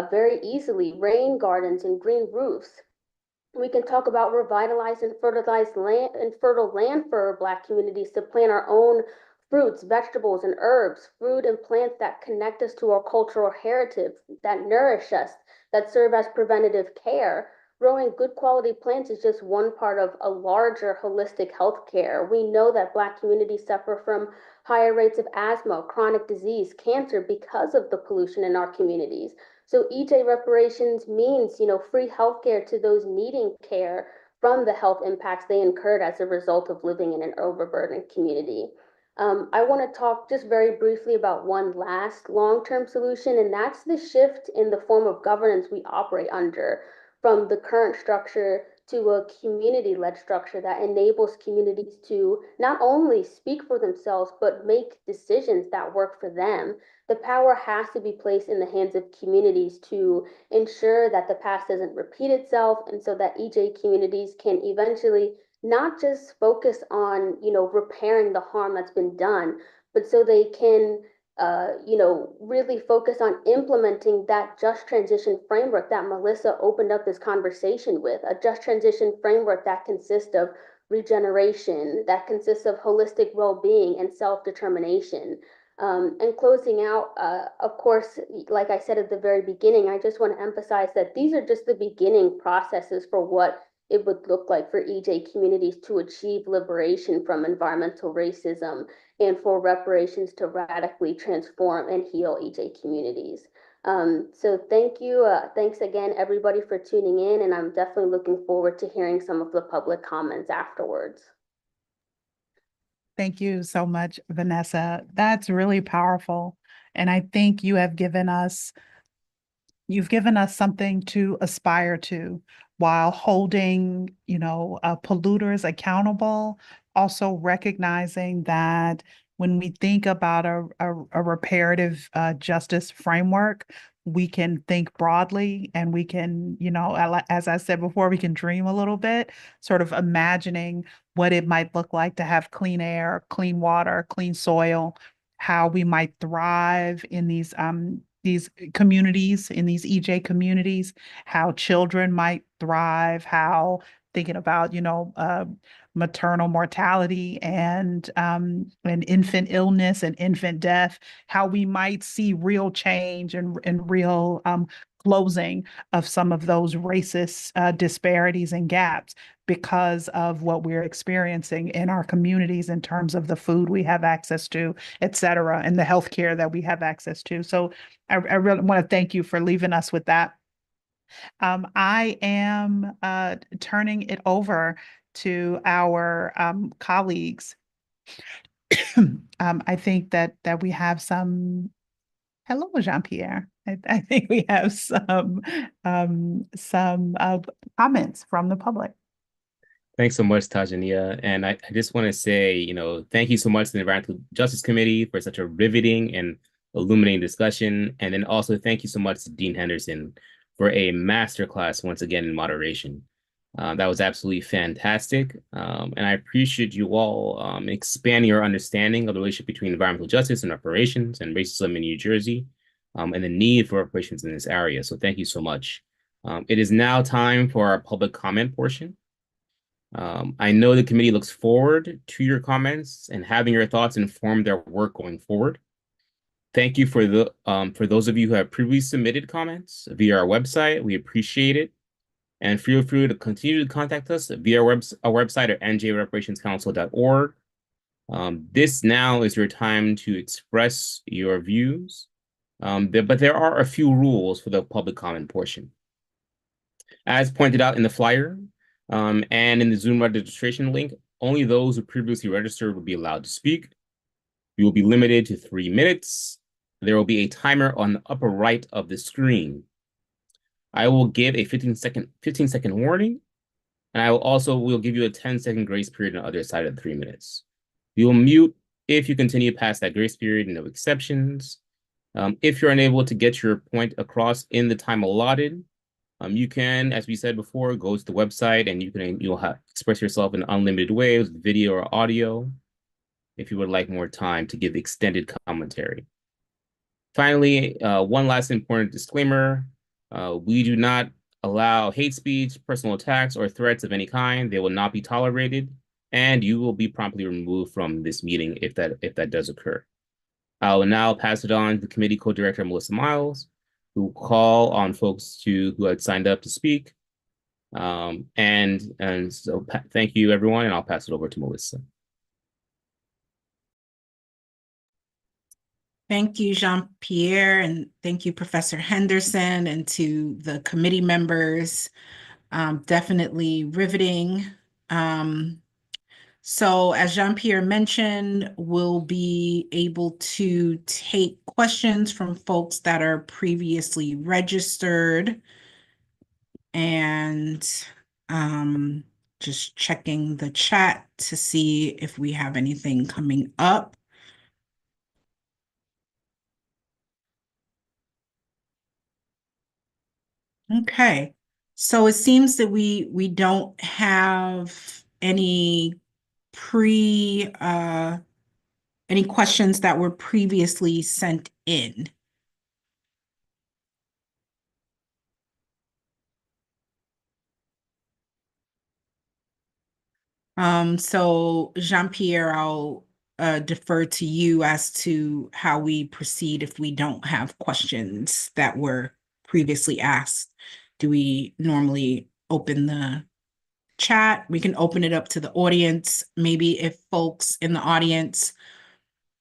very easily, rain gardens and green roofs. We can talk about revitalized and fertilized land and fertile land for Black communities to plant our own fruits, vegetables, and herbs, food and plants that connect us to our cultural heritage, that nourish us, that serve as preventative care. Growing good quality plants is just one part of a larger holistic health care. We know that Black communities suffer from higher rates of asthma, chronic disease, cancer because of the pollution in our communities. So EJ reparations means, free healthcare to those needing care from the health impacts they incurred as a result of living in an overburdened community. I want to talk just very briefly about one last long-term solution, and that's the shift in the form of governance we operate under from the current structure to a community-led structure that enables communities to not only speak for themselves, but make decisions that work for them. The power has to be placed in the hands of communities to ensure that the past doesn't repeat itself, and so that EJ communities can eventually not just focus on, repairing the harm that's been done, but so they can, really focus on implementing that just transition framework that Melissa opened up this conversation with, a just transition framework that consists of regeneration, that consists of holistic well-being and self-determination. And closing out, of course, like I said at the very beginning, I just want to emphasize that these are just the beginning processes for what it would look like for EJ communities to achieve liberation from environmental racism and for reparations to radically transform and heal EJ communities. So thank you. Thanks again, everybody, for tuning in, and I'm definitely looking forward to hearing some of the public comments afterwards. Thank you so much, Vanessa. That's really powerful. And I think you've given us something to aspire to while holding, polluters accountable, also recognizing that when we think about a reparative justice framework, we can think broadly and we can, as I said before, we can dream a little bit, sort of imagining what it might look like to have clean air, clean water, clean soil, how we might thrive in these communities, in these EJ communities, how children might thrive, how thinking about, maternal mortality and infant illness and infant death, how we might see real change and real closing of some of those racist disparities and gaps because of what we're experiencing in our communities in terms of the food we have access to, et cetera, and the healthcare that we have access to. So I really want to thank you for leaving us with that. I am turning it over to our colleagues. I think that we have some. Hello, Jean-Pierre. I think we have some comments from the public. Thanks so much, Tajania. And I just want to say, thank you so much to the Environmental Justice Committee for such a riveting and illuminating discussion. And then also thank you so much to Dean Henderson for a masterclass once again in moderation. That was absolutely fantastic. And I appreciate you all expanding your understanding of the relationship between environmental justice and reparations and racism in New Jersey, and the need for reparations in this area. So thank you so much. It is now time for our public comment portion. I know the committee looks forward to your comments and having your thoughts inform their work going forward. Thank you for those of you who have previously submitted comments via our website. We appreciate it. And feel free to continue to contact us via our website at njreparationscouncil.org. This now is your time to express your views. But there are a few rules for the public comment portion. As pointed out in the flyer and in the Zoom registration link, only those who previously registered will be allowed to speak. You will be limited to 3 minutes. There will be a timer on the upper right of the screen. I will give a 15-second warning, and we'll give you a 10-second grace period on the other side of the 3 minutes. We will mute if you continue past that grace period, no exceptions. If you're unable to get your point across in the time allotted, you can, as we said before, go to the website and you'll express yourself in unlimited ways, video or audio, if you would like more time to give extended commentary. Finally, one last important disclaimer. We do not allow hate speech, personal attacks, or threats of any kind. They will not be tolerated, and you will be promptly removed from this meeting if that does occur. I will now pass it on to the committee co-director, Melissa Miles, who will call on folks who had signed up to speak. So thank you, everyone, and I'll pass it over to Melissa. Thank you, Jean-Pierre, and thank you, Professor Henderson, and to the committee members. Definitely riveting. So as Jean-Pierre mentioned, we'll be able to take questions from folks that are previously registered. And just checking the chat to see if we have anything coming up. Okay, so it seems that we don't have any any questions that were previously sent in. So Jean-Pierre, I'll defer to you as to how we proceed if we don't have questions that were previously asked. Do we normally open the chat? We can open it up to the audience. Maybe if folks in the audience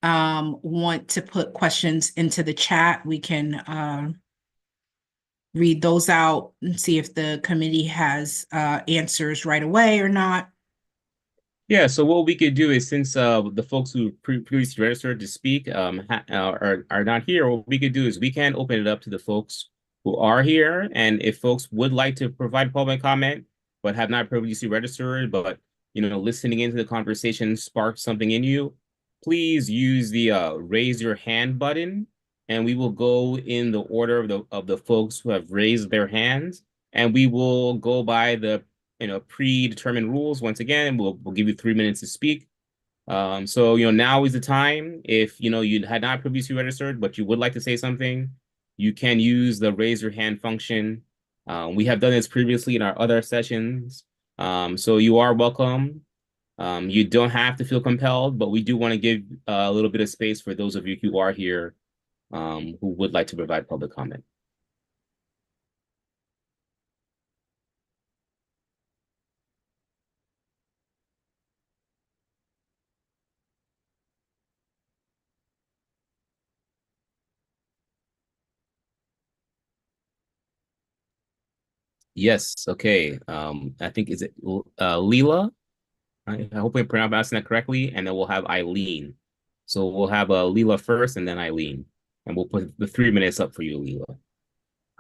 want to put questions into the chat, we can read those out and see if the committee has answers right away or not. Yeah, so what we could do is, since the folks who previously registered to speak are not here, what we could do is we can open it up to the folks who are here. And if folks would like to provide public comment, but have not previously registered, but listening into the conversation sparked something in you, please use the raise your hand button, and we will go in the order of the folks who have raised their hands, and we will go by the predetermined rules. Once again, we'll give you 3 minutes to speak. So now is the time. If you had not previously registered, but you would like to say something, you can use the raise your hand function. We have done this previously in our other sessions. So you are welcome. You don't have to feel compelled, but we do want to give a little bit of space for those of you who are here who would like to provide public comment. Yes, okay. I think, is it Leela? I hope I'm pronouncing that correctly, and then we'll have Eileen. So we'll have Leela first and then Eileen, and we'll put the 3 minutes up for you, Leela.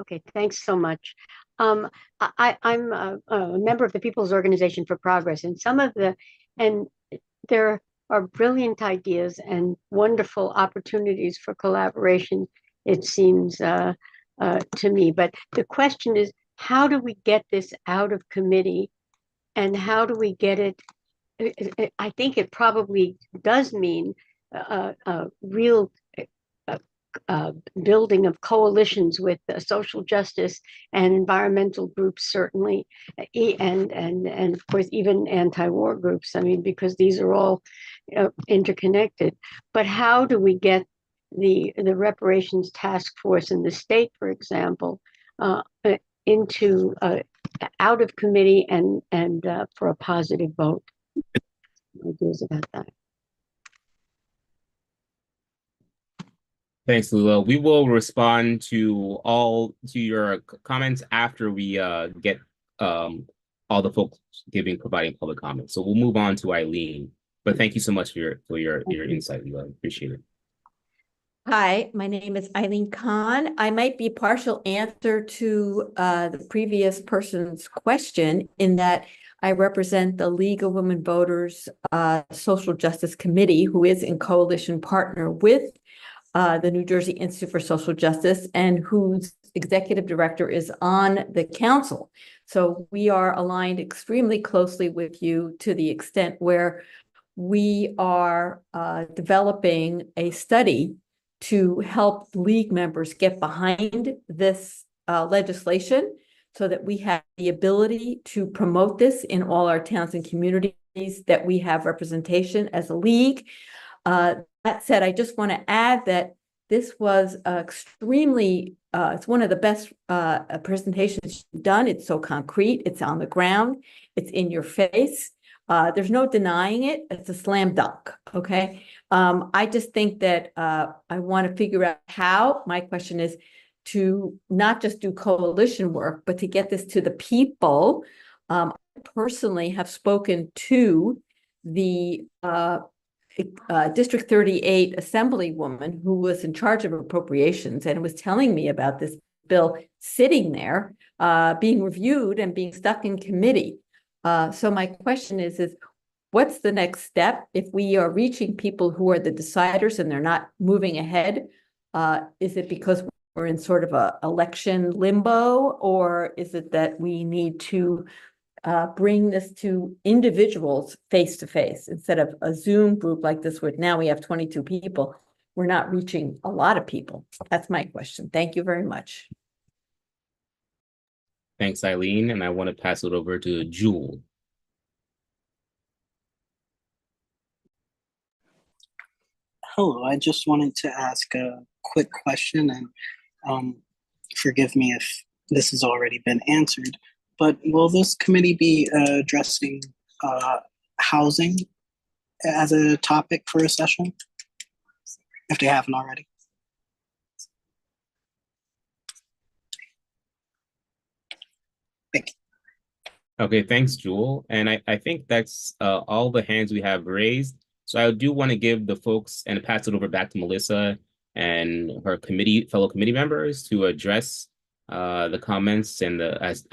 Okay, thanks so much. I'm a member of the People's Organization for Progress, and there are brilliant ideas and wonderful opportunities for collaboration, it seems to me. But the question is, how do we get this out of committee, and how do we get it? I think it probably does mean real building of coalitions with social justice and environmental groups, certainly, and of course even anti-war groups. I mean, because these are all interconnected. But how do we get the reparations task force in the state, for example, into out of committee and for a positive vote? Ideas about that. Thanks, Lula. We will respond to your comments after we get all the folks providing public comments. So we'll move on to Eileen. But thank you so much for your insight, Lula. Appreciate it. Hi, my name is Eileen Khan. I might be partial answer to the previous person's question in that I represent the League of Women Voters Social Justice Committee, who is in coalition partner with the New Jersey Institute for Social Justice, and whose executive director is on the council. So we are aligned extremely closely with you to the extent where we are developing a study to help League members get behind this legislation so that we have the ability to promote this in all our towns and communities, that we have representation as a League. That said, I just want to add that this was extremely, it's one of the best presentations you've done. It's so concrete, it's on the ground, it's in your face. There's no denying it. It's a slam dunk, okay? I just think that I want to figure out how. My question is to not just do coalition work, but to get this to the people. I personally have spoken to the District 38 Assemblywoman who was in charge of appropriations and was telling me about this bill sitting there, being reviewed and being stuck in committee. So my question is what's the next step if we are reaching people who are the deciders and they're not moving ahead? Is it because we're in sort of a election limbo, or is it that we need to bring this to individuals face to face instead of a Zoom group like this where now we have 22 people? We're not reaching a lot of people. That's my question. Thank you very much. Thanks, Eileen. And I want to pass it over to Jewel. Hello, I just wanted to ask a quick question, and forgive me if this has already been answered, but will this committee be addressing housing as a topic for a session, if they haven't already? Thank you. Okay, thanks, Jewel. And I think that's all the hands we have raised. So I do want to give the folks and pass it over back to Melissa and her fellow committee members to address the comments and as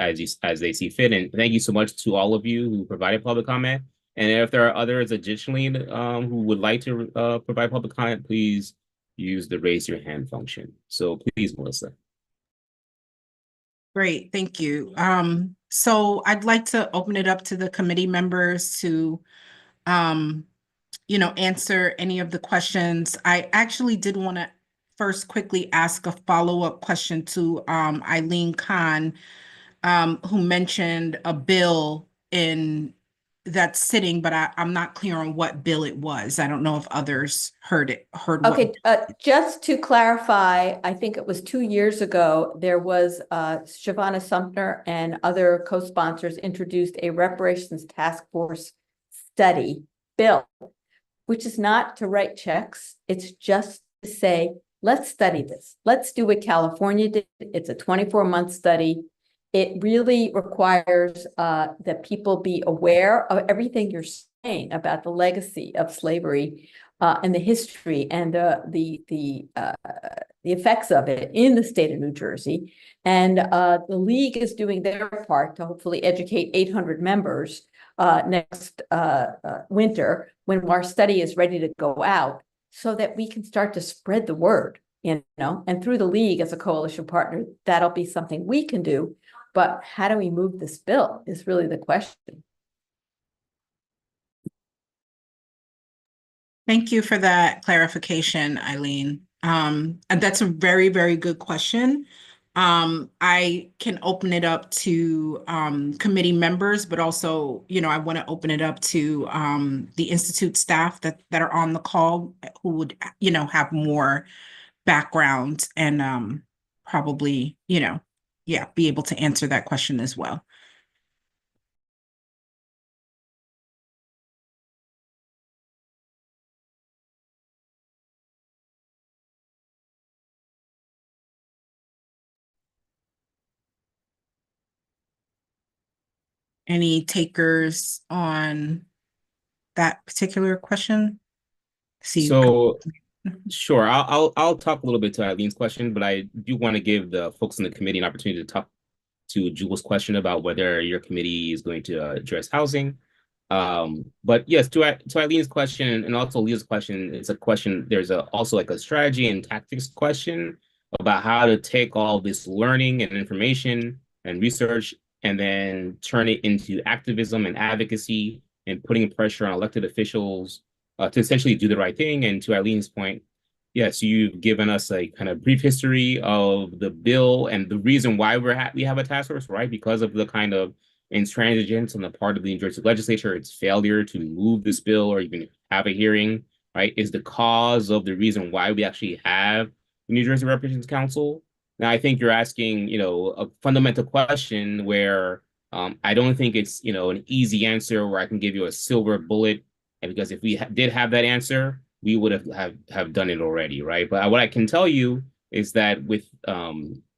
they see fit. And thank you so much to all of you who provided public comment. And if there are others additionally who would like to provide public comment, please use the raise your hand function. So please, Melissa. Great, thank you. So I'd like to open it up to the committee members to answer any of the questions. I actually did want to first quickly ask a follow-up question to Eileen Khan, who mentioned a bill that's sitting, but I'm not clear on what bill it was. I don't know if others heard Okay, just to clarify, I think it was 2 years ago, there was Shavana Sumter and other co-sponsors introduced a reparations task force study bill, which is not to write checks. It's just to say, let's study this. Let's do what California did. It's a 24-month study. It really requires that people be aware of everything you're saying about the legacy of slavery and the history and the effects of it in the state of New Jersey. And the League is doing their part to hopefully educate 800 members next winter when our study is ready to go out, so that we can start to spread the word, and through the League as a coalition partner, that'll be something we can do. But how do we move this bill is really the question. Thank you for that clarification, Eileen. And that's a very, very good question. I can open it up to committee members, but also, I want to open it up to the Institute staff that are on the call who would, have more background and probably, be able to answer that question as well. Any takers on that particular question? See. So sure, I'll talk a little bit to Eileen's question, but I do want to give the folks in the committee an opportunity to talk to Jules' question about whether your committee is going to address housing. But yes, to Eileen's question and also Leah's question, it's a question. There's also like a strategy and tactics question about how to take all this learning and information and research and then turn it into activism and advocacy and putting pressure on elected officials to essentially do the right thing. And to Eileen's point, yes, you've given us a kind of brief history of the bill and the reason why we have a task force, right? Because of the kind of intransigence on the part of the New Jersey legislature, its failure to move this bill or even have a hearing, right, is the cause of the reason why we actually have the New Jersey Representations Council. Now, I think you're asking, a fundamental question where I don't think it's, an easy answer where I can give you a silver bullet. And because if we did have that answer, we would have done it already, right? But what I can tell you is that with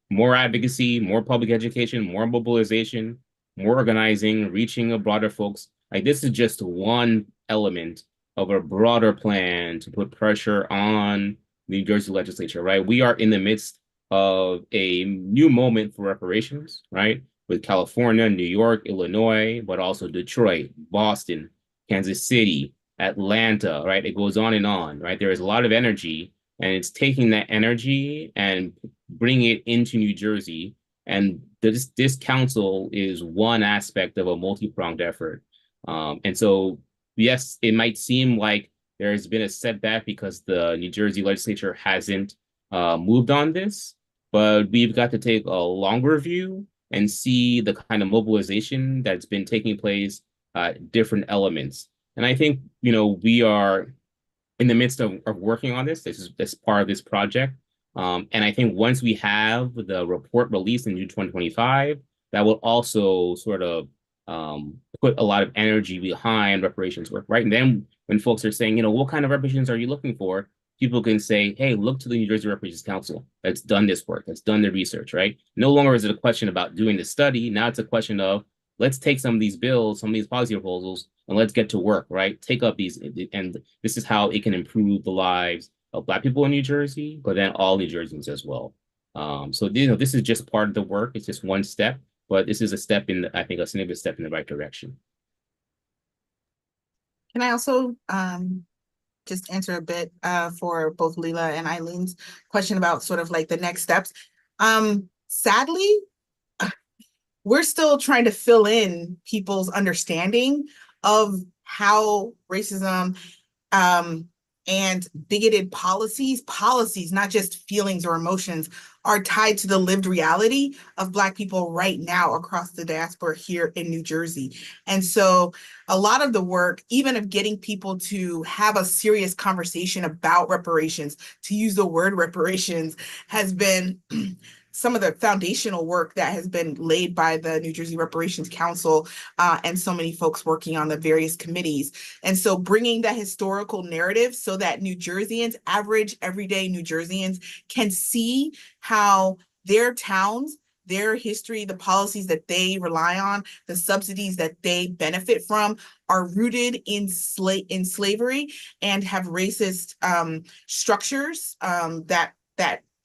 more advocacy, more public education, more mobilization, more organizing, reaching a broader folks, like this is just one element of a broader plan to put pressure on the New Jersey legislature, right? We are in the midst of a new moment for reparations, right? With California, New York, Illinois, but also Detroit, Boston, Kansas City, Atlanta, right? It goes on, right? There is a lot of energy, and it's taking that energy and bringing it into New Jersey. And this council is one aspect of a multi-pronged effort. And so, yes, it might seem like there's been a setback because the New Jersey legislature hasn't moved on this, but we've got to take a longer view and see the kind of mobilization that's been taking place, different elements. And I think, we are in the midst of working on this. This is part of this project. And I think once we have the report released in June 2025, that will also sort of put a lot of energy behind reparations work, right? And then when folks are saying, what kind of reparations are you looking for? People can say, hey, look to the New Jersey Reparations Council that's done this work, that's done the research, right? No longer is it a question about doing the study. Now it's a question of, let's take some of these bills, some of these policy proposals, and let's get to work, right? Take up these, and this is how it can improve the lives of Black people in New Jersey, but then all New Jerseyans as well. So this is just part of the work. It's just one step, but this is a step in, I think, a significant step in the right direction. Can I also just answer a bit for both Leela and Eileen's question about sort of like the next steps? Sadly, we're still trying to fill in people's understanding of how racism and bigoted policies, not just feelings or emotions, are tied to the lived reality of Black people right now across the diaspora here in New Jersey. And so a lot of the work, even of getting people to have a serious conversation about reparations, to use the word reparations, has been some of the foundational work that has been laid by the New Jersey Reparations Council and so many folks working on the various committees. And so bringing that historical narrative so that New Jerseyans, average, everyday New Jerseyans, can see how their towns, their history, the policies that they rely on, the subsidies that they benefit from are rooted in slavery and have racist structures that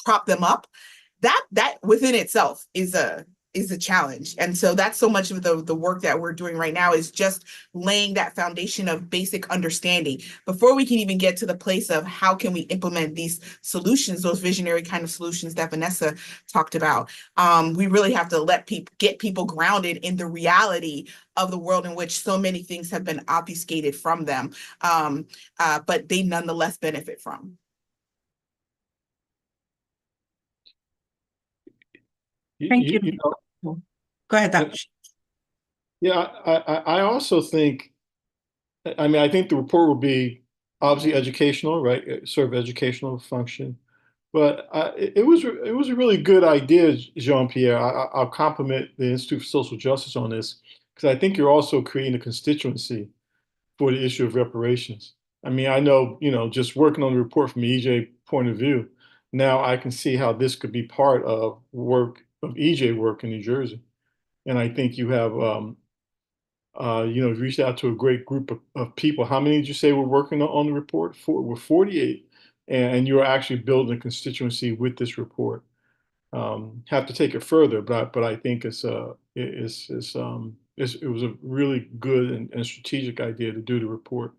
prop them up. That within itself is a challenge. And so that's so much of the work that we're doing right now is just laying that foundation of basic understanding before we can even get to the place of how can we implement these solutions, those visionary kind of solutions that Vanessa talked about. We really have to get people grounded in the reality of the world in which so many things have been obfuscated from them, but they nonetheless benefit from. Thank you. You know, Go ahead, Dr. yeah, I also think, I mean, I think the report will be obviously educational, right? Serve educational function. But it was a really good idea, Jean-Pierre. I'll compliment the Institute for Social Justice on this because I think you're also creating a constituency for the issue of reparations. I mean, I know, just working on the report from the EJ point of view, now I can see how this could be part of EJ work in New Jersey. And I think you have, reached out to a great group of people. How many did you say were working on the report? We're 48, and you're actually building a constituency with this report. Have to take it further, but I think it was a really good and strategic idea to do the report.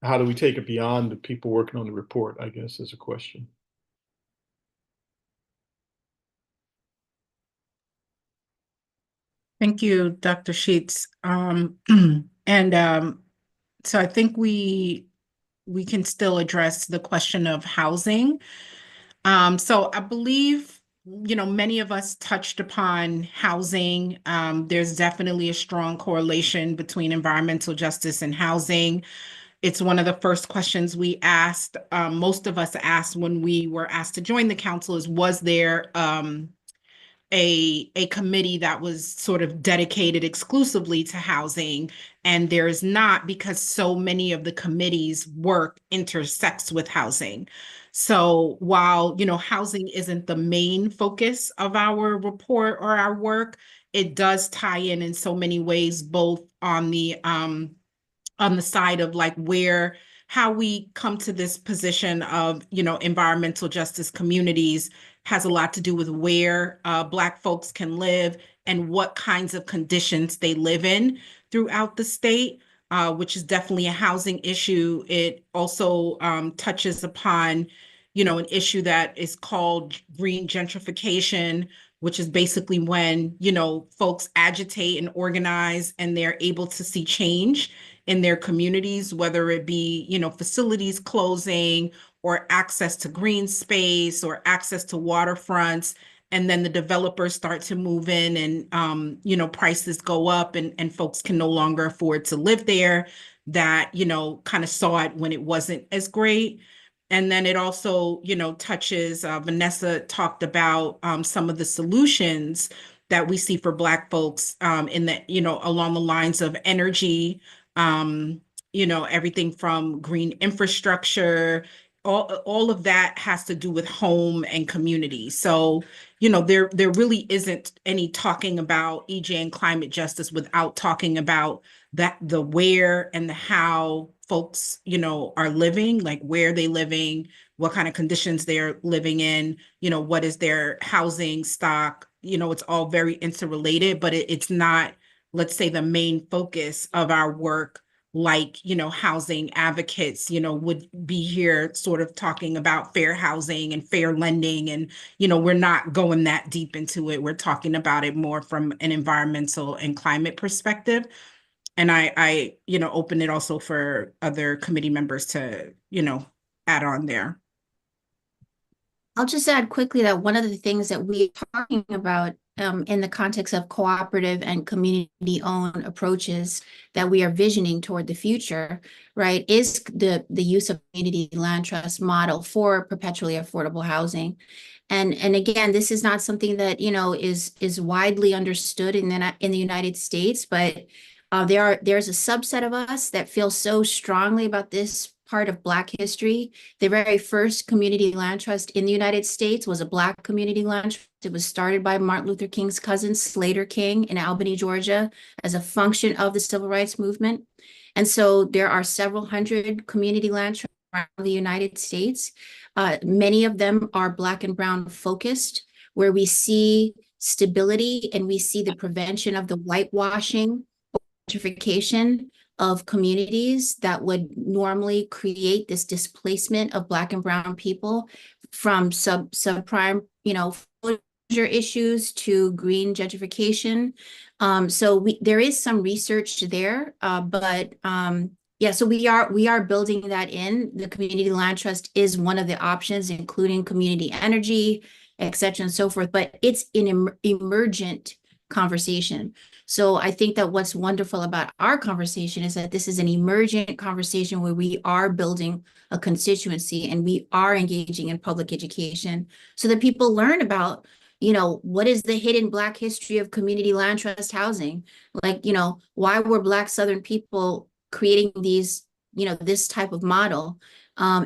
How do we take it beyond the people working on the report, I guess, is a question. Thank you, Dr. Sheets. So I think we can still address the question of housing. So I believe, many of us touched upon housing. There's definitely a strong correlation between environmental justice and housing. It's one of the first questions we asked, most of us asked when we were asked to join the council is, was there a committee that was sort of dedicated exclusively to housing? And there is not, because so many of the committee's work intersects with housing. So while, housing isn't the main focus of our report or our work, it does tie in so many ways, both on the side of like how we come to this position of, environmental justice communities has a lot to do with where Black folks can live and what kinds of conditions they live in throughout the state, which is definitely a housing issue. It also touches upon, an issue that is called green gentrification, which is basically when, folks agitate and organize and they're able to see change in their communities, whether it be, facilities closing or access to green space or access to waterfronts. And then the developers start to move in and, prices go up and folks can no longer afford to live there, that, kind of saw it when it wasn't as great. And then it also, touches, Vanessa talked about some of the solutions that we see for Black folks in the, along the lines of energy, everything from green infrastructure, all of that has to do with home and community. So, there really isn't any talking about EJ and climate justice without talking about the where and the how folks, are living, like where they living, what kind of conditions they're living in, what is their housing stock, it's all very interrelated, but it's not, let's say, the main focus of our work, like, housing advocates, would be here sort of talking about fair housing and fair lending. And, we're not going that deep into it. We're talking about it more from an environmental and climate perspective. And I open it also for other committee members to, add on there. I'll just add quickly that one of the things that we're talking about in the context of cooperative and community-owned approaches that we are visioning toward the future, right, is the use of community land trust model for perpetually affordable housing. And again, this is not something that, is widely understood in the United States, but there's a subset of us that feel so strongly about this part of Black history. The very first community land trust in the United States was a Black community land trust. It was started by Martin Luther King's cousin, Slater King, in Albany, Georgia, as a function of the civil rights movement. And so there are several hundred community land trusts around the United States. Many of them are Black and brown focused, where we see stability and we see the prevention of the whitewashing, gentrification of communities that would normally create this displacement of Black and brown people from subprime, foreclosure issues to green gentrification. So there is some research there, but yeah, so we are building that in. The community land trust is one of the options, including community energy, et cetera and so forth, but it's an emergent conversation. So I think that what's wonderful about our conversation is that this is an emergent conversation where we are building a constituency and we are engaging in public education so that people learn about, what is the hidden Black history of community land trust housing? Like, why were Black Southern people creating these, this type of model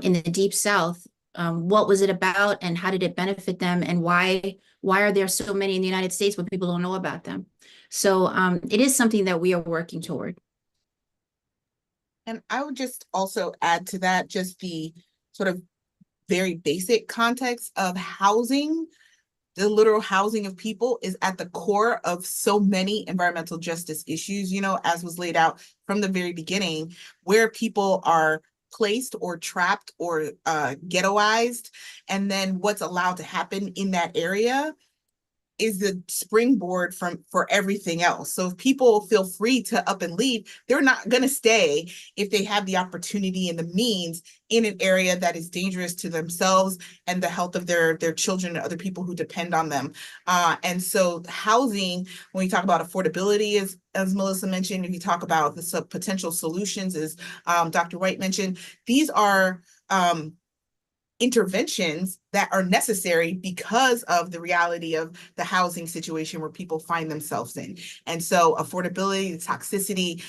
in the Deep South? What was it about and how did it benefit them? And why are there so many in the United States but people don't know about them? So it is something that we are working toward. And I would just also add to that just the sort of very basic context of housing. The literal housing of people is at the core of so many environmental justice issues, as was laid out from the very beginning, where people are placed or trapped or ghettoized, and then what's allowed to happen in that area is the springboard for everything else. So if people feel free to up and leave, they're not going to stay if they have the opportunity and the means in an area that is dangerous to themselves and the health of their children and other people who depend on them. And so housing, when we talk about affordability, as Melissa mentioned, if you talk about the potential solutions, as Dr. White mentioned, these are interventions that are necessary because of the reality of the housing situation where people find themselves in. And so affordability, toxicity,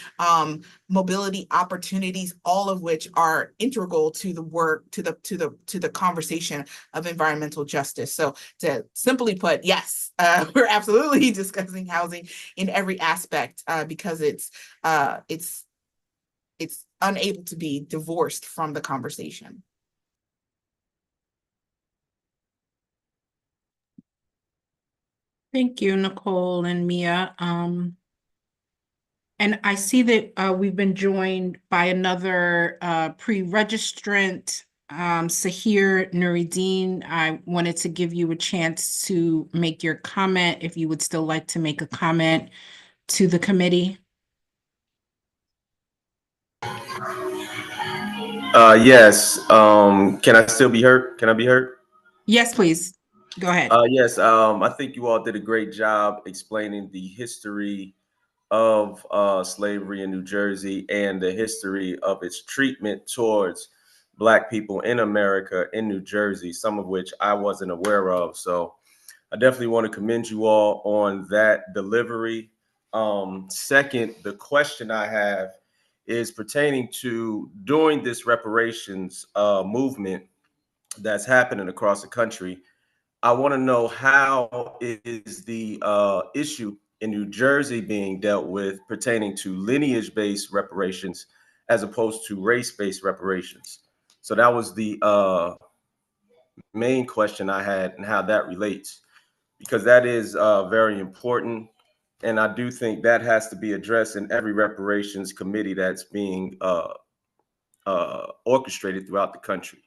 mobility opportunities, all of which are integral to the work, to the conversation of environmental justice. So to simply put, yes, we're absolutely discussing housing in every aspect because it's unable to be divorced from the conversation. Thank you, Nicole and Mia. And I see that we've been joined by another pre-registrant, Sahir Nuruddin. I wanted to give you a chance to make your comment if you would still like to make a comment to the committee. Yes. Can I still be heard? Can I be heard? Yes, please. Go ahead. Yes. I think you all did a great job explaining the history of slavery in New Jersey and the history of its treatment towards Black people in America, in New Jersey, some of which I wasn't aware of. So I definitely want to commend you all on that delivery. Second, the question I have is pertaining to during this reparations movement that's happening across the country. I want to know how is the issue in New Jersey being dealt with pertaining to lineage-based reparations as opposed to race-based reparations. So that was the main question I had and how that relates, because that is very important. And I do think that has to be addressed in every reparations committee that's being orchestrated throughout the country.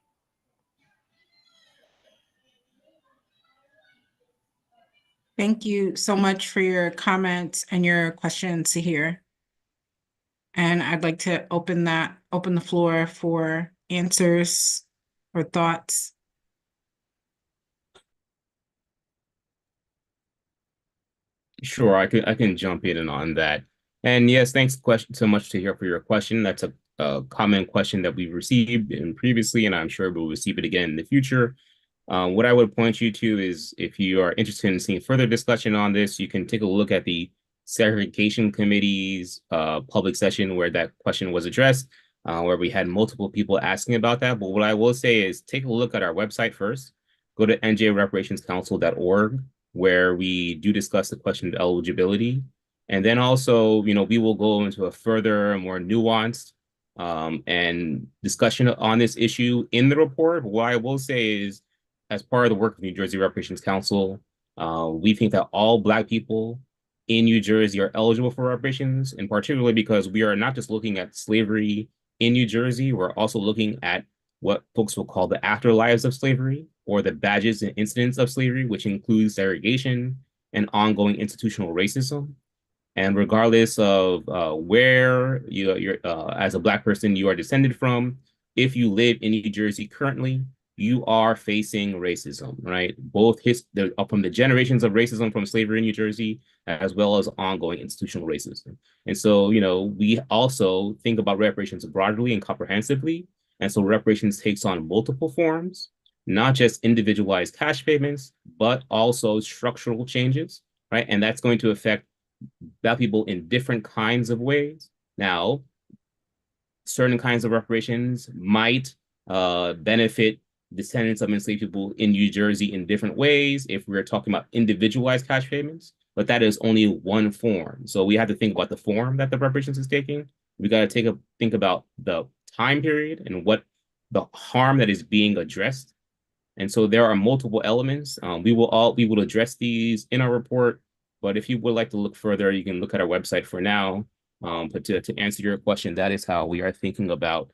Thank you so much for your comments and your questions here. And I'd like to open the floor for answers or thoughts. Sure, I can jump in on that. And yes, thanks so much to hear for your question. That's a common question that we've received previously, and I'm sure we'll receive it again in the future. What I would point you to is if you are interested in seeing further discussion on this, you can take a look at the Segregation Committee's public session where that question was addressed, where we had multiple people asking about that. But what I will say is take a look at our website first. Go to njreparationscouncil.org, where we do discuss the question of eligibility. And then also, we will go into a further, more nuanced and discussion on this issue in the report. But what I will say is, as part of the work of New Jersey Reparations Council, we think that all Black people in New Jersey are eligible for reparations, and particularly because we are not just looking at slavery in New Jersey, we're also looking at what folks will call the afterlives of slavery, or the badges and incidents of slavery, which includes segregation and ongoing institutional racism. And regardless of where you're as a Black person you are descended from, if you live in New Jersey currently, you are facing racism, right? Both from the generations of racism from slavery in New Jersey, as well as ongoing institutional racism. And so, we also think about reparations broadly and comprehensively. And so reparations takes on multiple forms, not just individualized cash payments, but also structural changes, right? And that's going to affect Black people in different kinds of ways. Now, certain kinds of reparations might benefit descendants of enslaved people in New Jersey in different ways if we're talking about individualized cash payments, but that is only one form. So we have to think about the form that the reparations is taking. We got to think about the time period and what the harm that is being addressed. And so there are multiple elements. We will address these in our report, but if you would like to look further, you can look at our website for now. But to answer your question, that is how we are thinking about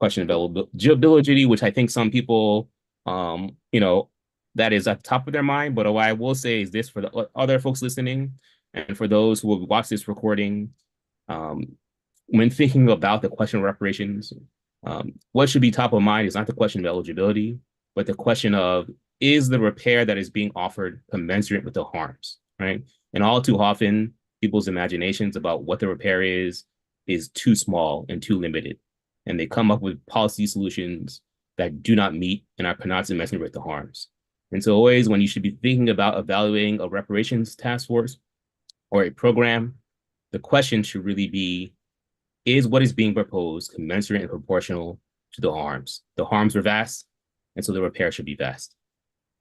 question availability, which I think some people, that is at the top of their mind. But what I will say is this for the other folks listening and for those who will watch this recording, when thinking about the question of reparations, what should be top of mind is not the question of eligibility, but the question of, is the repair that is being offered commensurate with the harms, right? And all too often, people's imaginations about what the repair is too small and too limited. And they come up with policy solutions that do not meet and are not commensurate with the harms. And so always when you should be thinking about evaluating a reparations task force or a program, the question should really be, is what is being proposed commensurate and proportional to the harms? The harms are vast, and so the repair should be vast.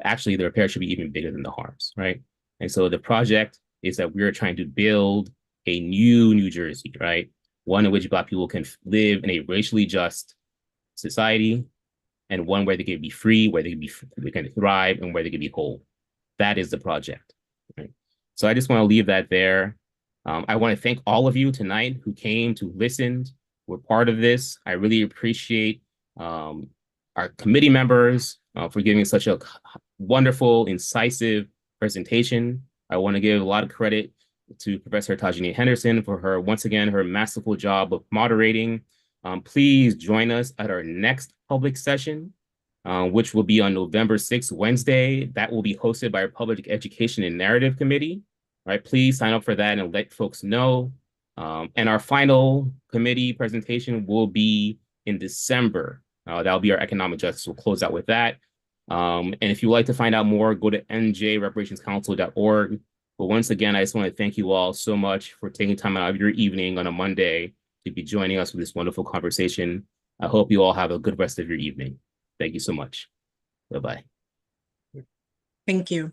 Actually, the repair should be even bigger than the harms, right? And so the project is that we're trying to build a new New Jersey, right? One in which Black people can live in a racially just society, and one where they can be free, where they can thrive, and where they can be whole. That is the project, right? So I just want to leave that there. I want to thank all of you tonight who came to listen. We're part of this. I really appreciate our committee members for giving such a wonderful, incisive presentation. I want to give a lot of credit to Professor Tajani Henderson for her masterful job of moderating. Please join us at our next public session, which will be on November 6th, Wednesday. That will be hosted by our Public Education and Narrative Committee. Right, please sign up for that and let folks know. And our final committee presentation will be in December. That'll be our economic justice. We'll close out with that. And if you'd like to find out more, go to njreparationscouncil.org. But once again, I just want to thank you all so much for taking time out of your evening on a Monday to be joining us for this wonderful conversation. I hope you all have a good rest of your evening. Thank you so much. Bye-bye. Thank you.